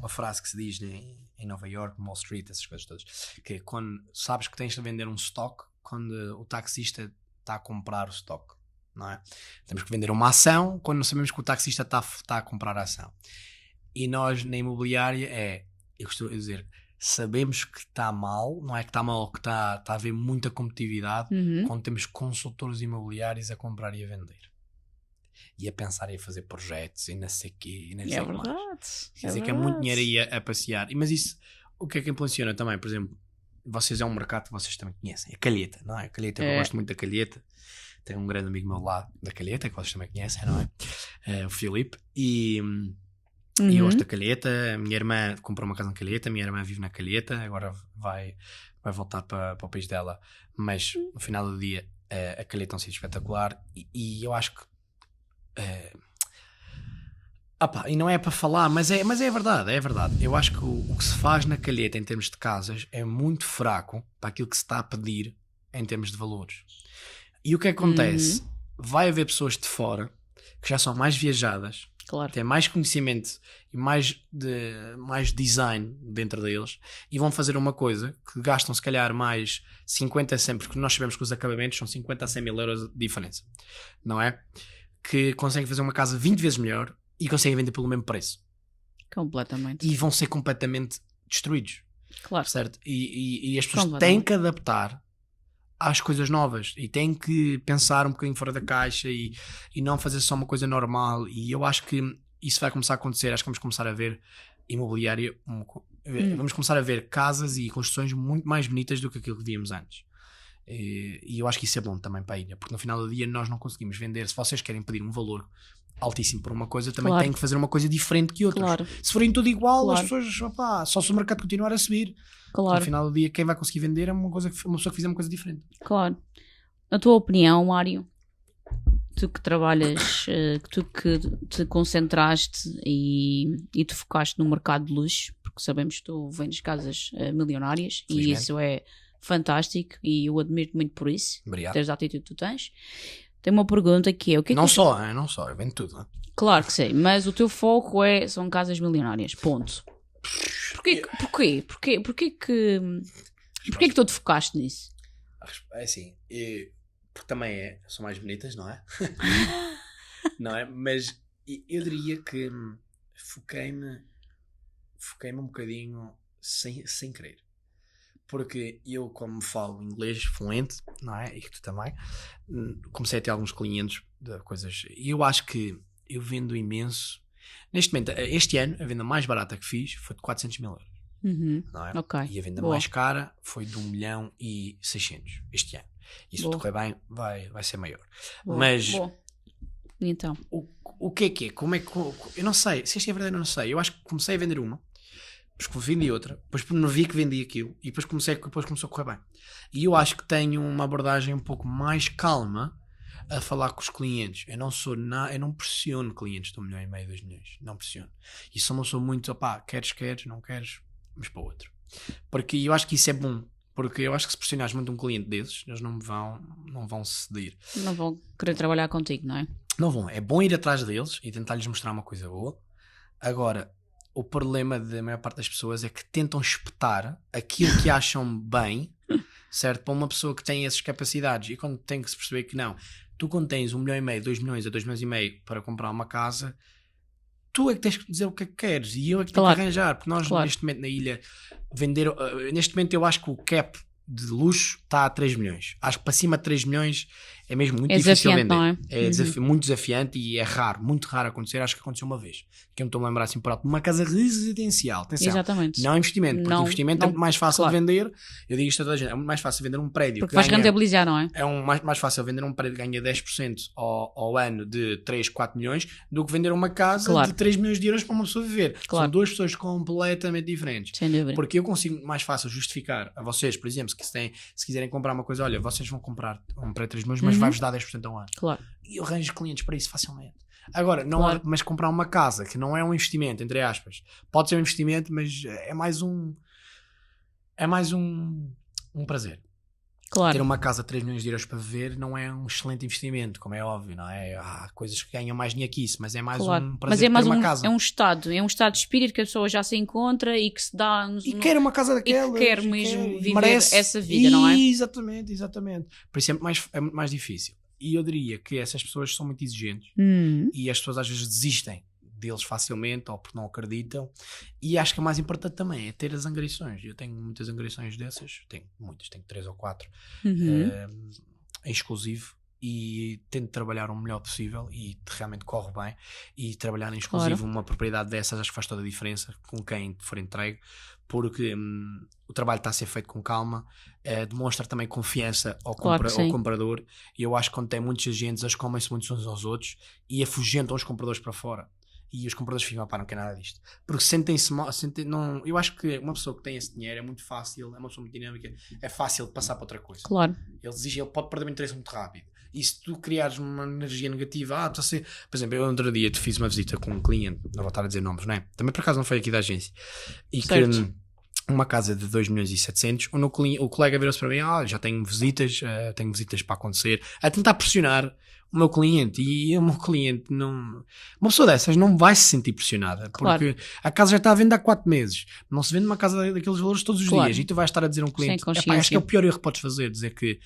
frase que se diz em Nova York, Wall Street, essas coisas todas, que é quando sabes que tens de vender um stock, quando o taxista está a comprar o stock, não é? Temos que vender uma ação quando não sabemos que o taxista está a comprar a ação. E nós na imobiliária eu costumo dizer, sabemos que está mal, não é que está mal, que está a haver muita competitividade quando temos consultores imobiliários a comprar e a vender. E a pensar em fazer projetos e não sei o quê. E não sei verdade. Quer dizer que é muito dinheiro aí a passear. Mas isso, o que é que influenciona também? Por exemplo, vocês é um mercado que vocês também conhecem. A Calheta, não é? A Calheta, eu gosto muito da Calheta. Tenho um grande amigo meu lá da Calheta, que vocês também conhecem, não é? O Filipe. E eu gosto da Calheta. A minha irmã comprou uma casa na Calheta. A minha irmã vive na Calheta. Agora vai voltar para o país dela. Mas no final do dia, a Calheta é um sítio espetacular. E eu acho que e não é para falar, mas é verdade, Eu acho que o que se faz na Calheta em termos de casas é muito fraco para aquilo que se está a pedir em termos de valores. E o que acontece? Vai haver pessoas de fora que já são mais viajadas, claro, têm mais conhecimento e mais design dentro deles e vão fazer uma coisa que gastam se calhar mais 50 a 100, porque nós sabemos que os acabamentos são 50 a 100 mil euros de diferença, não é? Que conseguem fazer uma casa 20 vezes melhor e conseguem vender pelo mesmo preço. Completamente. E vão ser completamente destruídos. Claro. Certo? E as pessoas têm que adaptar às coisas novas e têm que pensar um bocadinho fora da caixa e não fazer só uma coisa normal. E eu acho que isso vai começar a acontecer. Acho que vamos começar a ver imobiliário, vamos começar a ver casas e construções muito mais bonitas do que aquilo que víamos antes. E eu acho que isso é bom também para a ilha, porque no final do dia nós não conseguimos vender. Se vocês querem pedir um valor altíssimo por uma coisa, também têm que fazer uma coisa diferente que outros. Claro. Se forem tudo igual, as pessoas, só se o mercado continuar a subir, no final do dia quem vai conseguir vender é uma pessoa que fizer uma coisa diferente. Claro. Na tua opinião, Mário, tu que trabalhas, tu que te concentraste e te focaste no mercado de luxo, porque sabemos que tu vendes casas milionárias e isso é fantástico e eu admiro-te muito por isso. Obrigado. Teres a atitude que tu tens. Tenho uma pergunta que é o que é não só, eu vendo tudo. Não? Claro que sei, mas o teu foco são casas milionárias, ponto. Porquê que tu te focaste nisso? É assim, porque também são mais bonitas, não é? Não é? Mas eu diria que foquei-me um bocadinho sem querer. Porque eu, como falo inglês fluente, não é? E tu também, comecei a ter alguns clientes de coisas. E eu acho que eu vendo imenso. Neste momento, este ano, a venda mais barata que fiz foi de 400 mil euros. Não é? Ok. E a venda Boa. mais cara foi de 1.600.000 este ano. E se Boa. correr bem, vai ser maior. Boa. Mas Boa. E então? o que é? Como é que. Eu não sei. Se isto é verdade, eu não sei. Eu acho que comecei a vender uma, depois vendi outra, depois não vi que vendi aquilo e depois começou a correr bem. E eu acho que tenho uma abordagem um pouco mais calma a falar com os clientes. Eu não pressiono clientes de 1,5 milhão, 2 milhões. Não pressiono. E só não sou muito, queres, não queres, mas para o outro. Porque eu acho que isso é bom. Porque eu acho que se pressionares muito um cliente desses, eles não vão ceder. Não vão querer trabalhar contigo, não é? Não vão. É bom ir atrás deles e tentar-lhes mostrar uma coisa boa. Agora, o problema da maior parte das pessoas é que tentam espetar aquilo que acham bem, certo? Para uma pessoa que tem essas capacidades. E quando tem que se perceber que não, tu quando tens 1,5 milhão, 2 milhões a 2 milhões e meio para comprar uma casa, tu é que tens que dizer o que é que queres e eu é que tenho que arranjar. Porque nós neste momento na ilha neste momento eu acho que o cap de luxo está a 3 milhões. Acho que para cima de 3 milhões é mesmo muito difícil vender. Não é? Muito desafiante e é raro, muito raro acontecer. Acho que aconteceu uma vez. Que eu me estou a lembrar assim por alto. Uma casa residencial. Atenção. Exatamente. Não investimento. Porque investimento é muito mais fácil de vender. Eu digo isto a toda a gente. É muito mais fácil vender um prédio. Porque vais rentabilizar, não é? É mais fácil vender um prédio que ganha 10% ao ano de 3, 4 milhões do que vender uma casa de 3 milhões de euros para uma pessoa viver. São duas pessoas completamente diferentes. Sem dúvida. Porque eu consigo mais fácil justificar a vocês, por exemplo, se quiserem comprar uma coisa, olha, vocês vão comprar um prédio de 3 milhões, mas vai-vos dar 10% ao ano. Claro. E eu arranjo clientes para isso facilmente. Agora, mas comprar uma casa que não é um investimento, entre aspas, pode ser um investimento, mas é mais um prazer. Claro. Ter uma casa de 3 milhões de euros para viver não é um excelente investimento, como é óbvio, não é? Há coisas que ganham mais dinheiro que isso, mas é mais um prazer ter uma casa. É um estado de espírito que a pessoa já se encontra e que se dá... E quer uma casa daquela. E que quer mesmo viver essa vida, não é? Exatamente. Por isso é muito mais difícil. E eu diria que essas pessoas são muito exigentes e as pessoas às vezes desistem deles facilmente ou porque não acreditam, e acho que o mais importante também é ter as angariações. Eu tenho muitas angariações dessas, tenho 3 ou 4 em exclusivo, e tento trabalhar o melhor possível e realmente corre bem, e trabalhar em exclusivo uma propriedade dessas acho que faz toda a diferença com quem for entregue, porque o trabalho está a ser feito com calma, demonstra também confiança ao comprador, e eu acho que quando tem muitos agentes eles comem-se muitos uns aos outros e afugentam os compradores para fora. E os compradores ficam, não quer nada disto. Porque sentem-se mal. Eu acho que uma pessoa que tem esse dinheiro é muito fácil, é uma pessoa muito dinâmica, é fácil de passar para outra coisa. Claro. Ele pode perder o interesse muito rápido. E se tu criares uma energia negativa, por exemplo, eu outro dia te fiz uma visita com um cliente, não vou estar a dizer nomes, não é? Também por acaso não foi aqui da agência. E certo. Que uma casa de 2 milhões e 700, onde o colega virou-se para mim, já tenho visitas para acontecer, a tentar pressionar o meu cliente, e o meu cliente uma pessoa dessas não vai se sentir pressionada, porque a casa já está à venda há 4 meses, não se vende uma casa daqueles valores todos os dias, e tu vais estar a dizer a um cliente, acho que é o pior erro que podes fazer, dizer que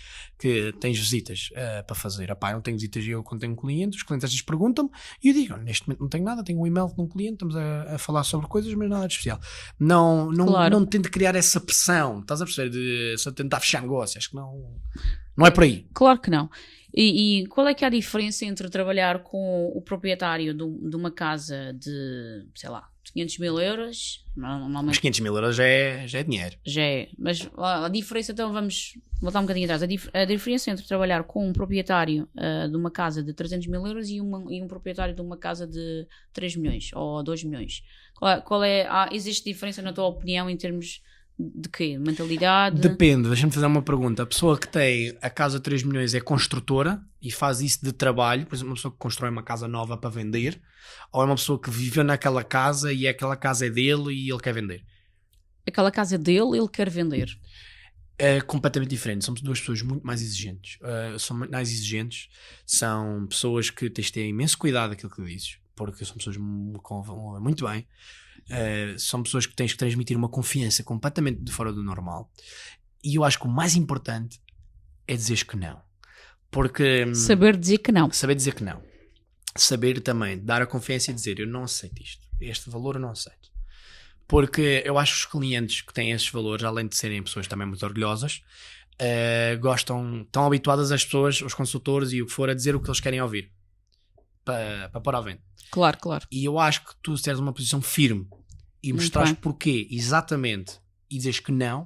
tens visitas para fazer. Eu não tenho visitas, eu quando tenho clientes, os clientes às vezes perguntam-me, e eu digo, neste momento não tenho nada, tenho um e-mail de um cliente, estamos a falar sobre coisas, mas nada de especial. Não tento criar essa pressão, estás a perceber, de só tentar fechar negócio, acho que não é por aí. Claro que não. E qual é que é a diferença entre trabalhar com o proprietário de uma casa de, sei lá, 500 mil euros? Normalmente... Mas 500 mil euros já é dinheiro. Já é. Mas a diferença, então vamos voltar um bocadinho atrás. A diferença entre trabalhar com um proprietário de uma casa de 300 mil euros e um proprietário de uma casa de 3 milhões ou 2 milhões. Existe diferença, na tua opinião, em termos... de quê? Mentalidade? Depende, deixa-me fazer uma pergunta. A pessoa que tem a casa de 3 milhões é construtora e faz isso de trabalho, por exemplo, uma pessoa que constrói uma casa nova para vender, ou é uma pessoa que viveu naquela casa e aquela casa é dele e ele quer vender? Aquela casa é dele, ele quer vender. É completamente diferente. Somos duas pessoas muito mais exigentes. São mais exigentes, são pessoas que tens de ter imenso cuidado daquilo que dizes, porque são pessoas muito bem. São pessoas que tens que transmitir uma confiança completamente de fora do normal, e eu acho que o mais importante é dizeres que não, porque saber dizer que não. saber também dar a confiança e dizer: eu não aceito isto, este valor eu não aceito. Porque eu acho que os clientes que têm esses valores, além de serem pessoas também muito orgulhosas, estão habituadas as pessoas, os consultores e o que for, a dizer o que eles querem ouvir para pôr à venda. Claro, claro. E eu acho que tu teres uma posição firme e mostrares porquê exatamente e dizes que não,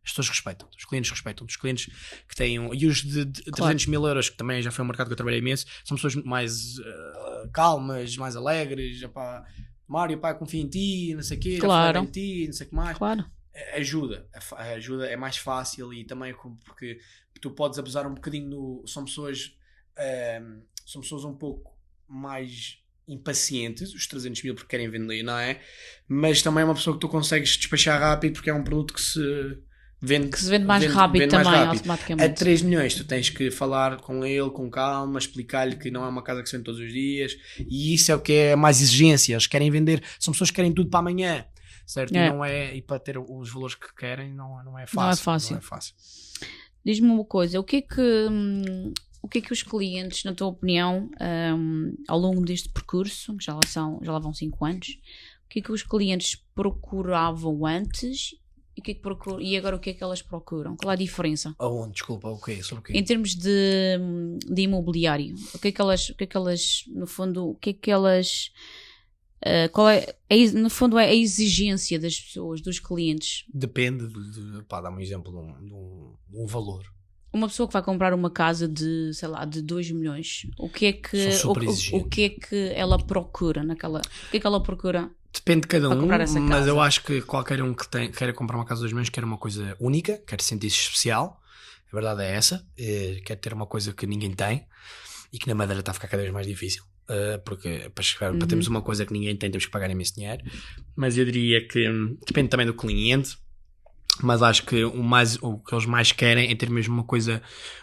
as pessoas respeitam, os clientes respeitam, os clientes que têm e os de 300 mil euros, que também já foi um mercado que eu trabalhei imenso, são pessoas mais calmas, mais alegres. Epá, Mário, pá, confio em ti, não sei o quê, claro. em ti, não sei o que mais. Claro. Ajuda é mais fácil e também porque tu podes abusar um bocadinho são pessoas um pouco mais impacientes, os 300 mil porque querem vender, não é? Mas também é uma pessoa que tu consegues despachar rápido porque é um produto que se vende mais rápido também, automaticamente. A 3 milhões tu tens que falar com ele com calma, explicar-lhe que não é uma casa que se vende todos os dias, e isso é o que é mais exigência. Eles querem vender, são pessoas que querem tudo para amanhã, certo? E para ter os valores que querem não é fácil. Não é fácil. Diz-me uma coisa, o que é que os clientes, na tua opinião, ao longo deste percurso, que já lá vão 5 anos, o que é que os clientes procuravam antes e agora o que é que elas procuram? Qual é a diferença? Desculpa, o quê? Sobre o quê? Em termos de imobiliário, o que é que elas, no fundo, o que é que elas... no fundo é a exigência das pessoas, dos clientes? Depende dá-me um exemplo de um valor. Uma pessoa que vai comprar uma casa de, sei lá, de 2 milhões, o que é que ela procura naquela... O que é que ela procura? Depende de cada um, mas eu acho que qualquer um que queira comprar uma casa de 2 milhões quer uma coisa única, quer sentir-se especial. A verdade é essa. Quer ter uma coisa que ninguém tem e que na Madeira está a ficar cada vez mais difícil. Porque para termos uma coisa que ninguém tem, temos que pagar imenso dinheiro. Mas eu diria que depende também do cliente. Mas acho que o que eles mais querem é ter mesmo uma coisa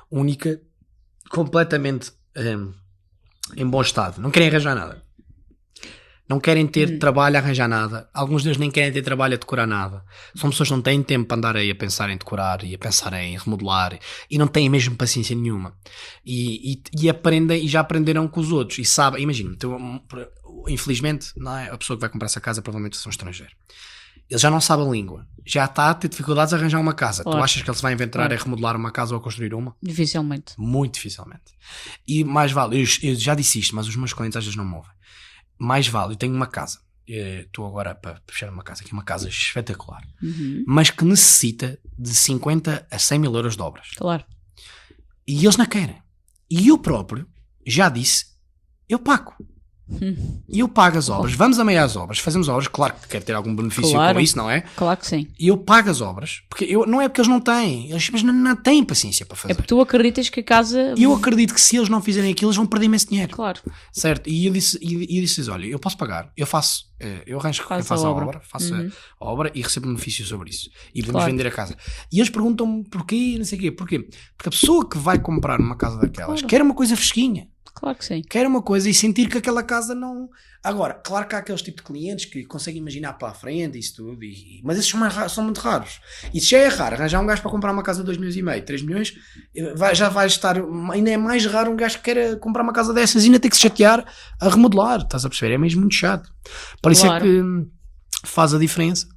única, completamente em bom estado. Não querem arranjar nada. Não querem ter trabalho a arranjar nada. Alguns deles nem querem ter trabalho a decorar nada. São pessoas que não têm tempo para andar aí a pensar em decorar e a pensar em remodelar e não têm mesmo paciência nenhuma. E aprendem, e já aprenderam com os outros. E sabem, imagina, infelizmente, não é? A pessoa que vai comprar essa casa provavelmente é um estrangeiro. Ele já não sabe a língua. Já está a ter dificuldades a arranjar uma casa. Tu achas que ele se vai inventar a remodelar uma casa ou a construir uma? Dificilmente. Muito dificilmente. E mais vale, eu já disse isto, mas os meus clientes às vezes não me ouvem. Mais vale, eu tenho uma casa. Estou agora para fechar uma casa aqui, uma casa espetacular. Mas que necessita de 50 a 100 mil euros de obras. Claro. E eles não querem. E eu próprio já disse, eu pago. E eu pago as obras, vamos a meio às obras, fazemos obras, claro que quero ter algum benefício com isso, não é? Claro que sim. E eu pago as obras, porque não é porque eles não têm, eles não têm paciência para fazer. É porque tu acreditas que a casa... E eu acredito que se eles não fizerem aquilo, eles vão perder imenso dinheiro. Claro. Certo? E eu disse-lhes, olha, eu posso pagar, eu faço a obra, faço a obra e recebo benefício sobre isso. E vamos vender a casa. E eles perguntam-me porquê, não sei o quê. Porquê? Porque a pessoa que vai comprar uma casa daquelas quer uma coisa fresquinha. Claro que sim. Quer uma coisa e sentir que aquela casa não... Agora, claro que há aqueles tipos de clientes que conseguem imaginar para a frente e isso tudo, mas esses são muito raros. E se já é raro arranjar um gajo para comprar uma casa de 2,5 milhões, 3 milhões, já vai estar... Ainda é mais raro um gajo que queira comprar uma casa dessas e ainda ter que se chatear a remodelar. Estás a perceber? É mesmo muito chato. Por isso é que faz a diferença.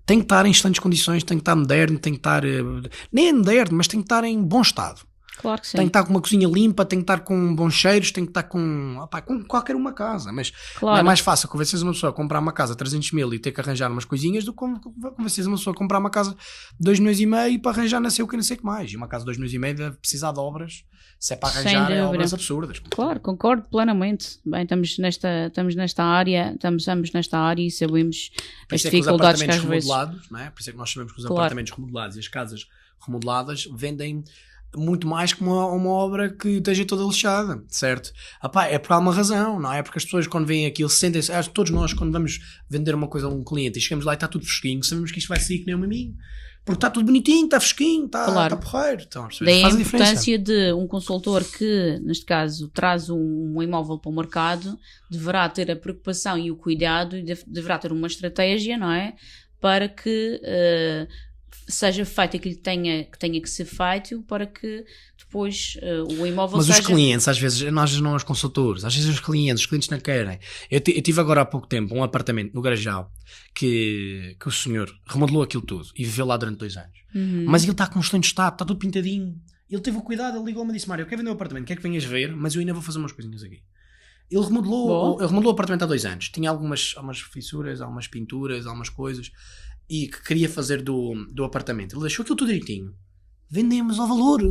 Tem que estar em excelentes condições, tem que estar moderno, tem que estar... nem é moderno, mas tem que estar em bom estado. Claro que sim. Tem que estar com uma cozinha limpa, tem que estar com bons cheiros, tem que estar com qualquer uma casa. Mas não é mais fácil convencer uma pessoa a comprar uma casa de 300 mil e ter que arranjar umas coisinhas do que convencer uma pessoa a comprar uma casa de 2,5 milhões para arranjar não sei o que mais. E uma casa de 2,5 milhões deve precisar de obras, se é para arranjar obras absurdas. Claro, concordo plenamente. Bem, estamos nesta área e sabemos as dificuldades que às vezes... Não é? Por isso é que nós sabemos que os apartamentos remodelados e as casas remodeladas vendem muito mais que uma obra que esteja toda lixada, certo? É por alguma razão, não é? Porque as pessoas quando veem aquilo sentem-se, todos nós quando vamos vender uma coisa a um cliente e chegamos lá e está tudo fresquinho, sabemos que isto vai sair que nem um miminho, porque está tudo bonitinho, está fresquinho, está porreiro. Então, daí a importância de um consultor que, neste caso, traz um imóvel para o mercado, deverá ter a preocupação e o cuidado e deverá ter uma estratégia, não é? Para que seja feito aquilo que tenha que ser feito para que depois o imóvel Mas seja... os clientes, às vezes, nós não os consultores, às vezes os clientes não querem. Eu tive agora há pouco tempo um apartamento no Garajal que o senhor remodelou aquilo tudo e viveu lá durante 2 anos. Mas ele está com um excelente estado, está tudo pintadinho. Ele teve o cuidado, ele ligou-me e disse: Mário, eu quero vender o apartamento, quer que venhas ver, mas eu ainda vou fazer umas coisinhas aqui. Ele remodelou o apartamento há 2 anos. Tinha algumas fissuras, algumas pinturas, algumas coisas, e que queria fazer do apartamento. Ele deixou aquilo tudo direitinho. Vendemos ao valor.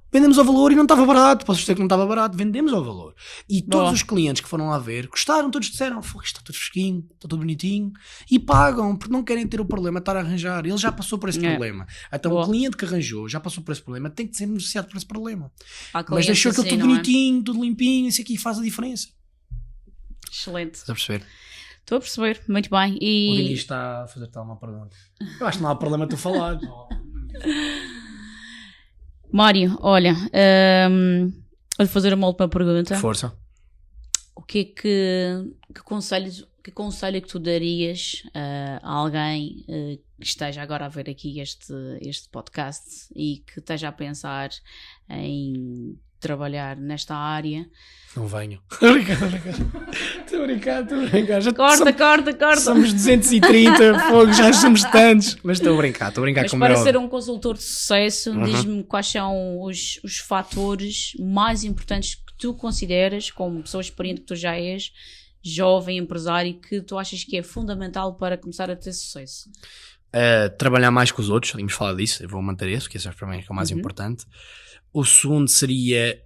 Vendemos ao valor e não estava barato. Posso dizer que não estava barato. Vendemos ao valor. E todos os clientes que foram lá ver gostaram, todos disseram: isto está tudo fresquinho, está tudo bonitinho. E pagam, porque não querem ter o problema de estar a arranjar. Ele já passou por esse problema. Então o cliente que arranjou já passou por esse problema, tem que ser beneficiado por esse problema. Mas deixou aquilo tudo bonitinho, tudo limpinho. Isso aqui faz a diferença. Excelente. Estás a perceber? Estou a perceber, muito bem. E... O Vinícius está a fazer-te uma pergunta. Eu acho que não há problema tu falar. Mário, olha, vou fazer uma última pergunta. Força. O que conselho é que tu darias a alguém que esteja agora a ver aqui este podcast e que esteja a pensar em trabalhar nesta área? Não venho. Estou a brincar. Corta. Somos 230, fogo, já somos tantos. Mas estou a brincar mas como para é ser um consultor de sucesso, diz-me quais são os fatores mais importantes que tu consideras, como pessoa experiente que tu já és, jovem empresário, que tu achas que é fundamental para começar a ter sucesso? Trabalhar mais com os outros, podemos falar disso, eu vou manter esse, que esse para mim é o mais importante. O segundo seria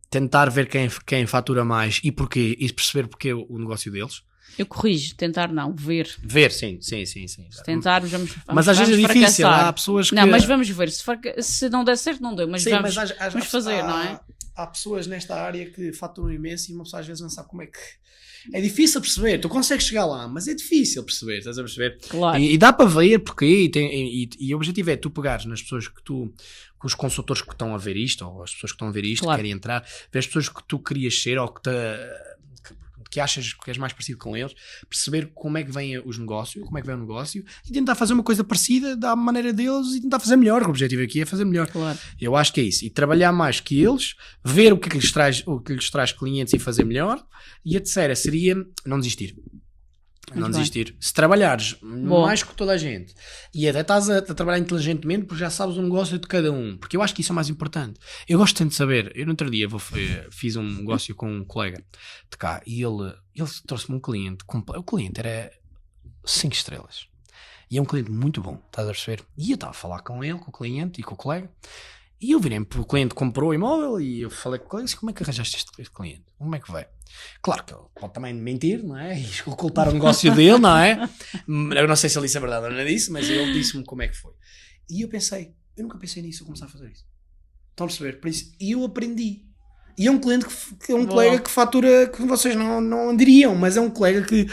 tentar ver quem fatura mais e porquê, e perceber porquê o negócio deles. Eu corrijo, tentar não, ver. Ver, sim. Se tentarmos, vamos mas às vezes é difícil, há pessoas que... Não, mas vamos ver, se não der certo, não deu, mas sim, vamos, mas vamos fazer, não é? Há pessoas nesta área que faturam imenso e uma pessoa às vezes não sabe como é que... É difícil perceber, tu consegues chegar lá, mas é difícil perceber, estás a perceber? Claro. E dá para ver porque, e o objetivo é tu pegares nas pessoas com os consultores que estão a ver isto, ou as pessoas que estão a ver isto, que querem entrar, ver as pessoas que tu querias ser, ou que achas que és mais parecido com eles, perceber como é que vem o negócio e tentar fazer uma coisa parecida da maneira deles e tentar fazer melhor. O objetivo aqui é fazer melhor. Claro. Eu acho que é isso. E trabalhar mais que eles, ver o que lhes traz clientes e fazer melhor. E a terceira seria não desistir. Não desistir. Se trabalhares mais que toda a gente e até estás a trabalhar inteligentemente, porque já sabes o negócio de cada um, porque eu acho que isso é o mais importante. Eu gosto tanto de saber. Eu no outro dia fiz um negócio com um colega de cá e ele trouxe-me um cliente. O cliente era 5 estrelas e é um cliente muito bom, estás a perceber? E eu estava a falar com ele, com o cliente e com o colega, e eu virei-me, o cliente comprou o imóvel e eu falei com o colega: como é que arranjaste este cliente? Como é que vai? Claro que ele pode também mentir, não é? E ocultar o negócio dele, não é? Eu não sei se ele disse a verdade ou não disse, mas ele disse-me como é que foi. E eu pensei, eu nunca pensei nisso, eu começar a fazer isso. Estão a perceber? Por isso, e eu aprendi. E é um cliente que é um colega que fatura, que vocês não diriam, mas é um colega que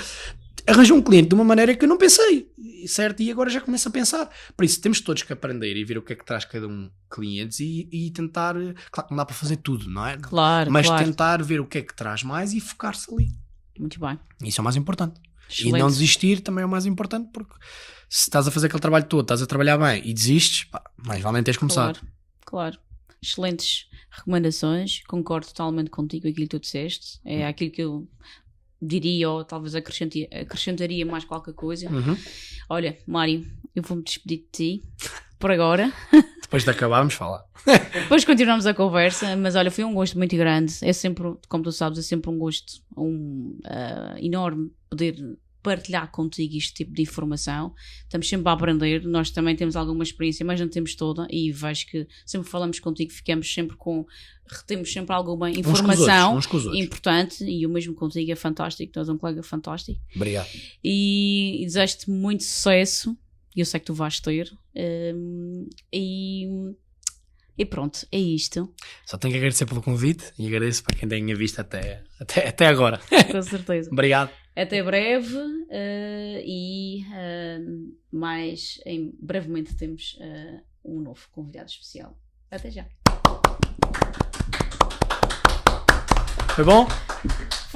arranjou um cliente de uma maneira que eu não pensei, certo? E agora já começo a pensar. Por isso, temos todos que aprender e ver o que é que traz cada um clientes e tentar... Claro que não dá para fazer tudo, não é? Claro, mas tentar ver o que é que traz mais e focar-se ali. Muito bem. Isso é o mais importante. Excelente. E não desistir também é o mais importante, porque se estás a fazer aquele trabalho todo, estás a trabalhar bem e desistes, mais vale nem teres começado. Claro. Excelentes recomendações. Concordo totalmente contigo com aquilo que tu disseste. É aquilo que eu diria, ou talvez acrescentaria mais qualquer coisa. Olha, Mário, eu vou-me despedir de ti por agora. Depois de acabarmos, falar. Depois continuamos a conversa, mas olha, foi um gosto muito grande. É sempre, como tu sabes, é sempre um gosto enorme poder partilhar contigo este tipo de informação. Estamos sempre a aprender, nós também temos alguma experiência, mas não temos toda, e vejo que sempre falamos contigo, retemos sempre alguma informação uns com os outros. Importante, e o mesmo contigo é fantástico, tu és um colega fantástico. Obrigado. E desejo-te muito sucesso, e eu sei que tu vais ter, e pronto, é isto. Só tenho que agradecer pelo convite e agradeço para quem tenha visto até agora. Com certeza. Obrigado. Até breve, brevemente temos um novo convidado especial. Até já. Foi bom?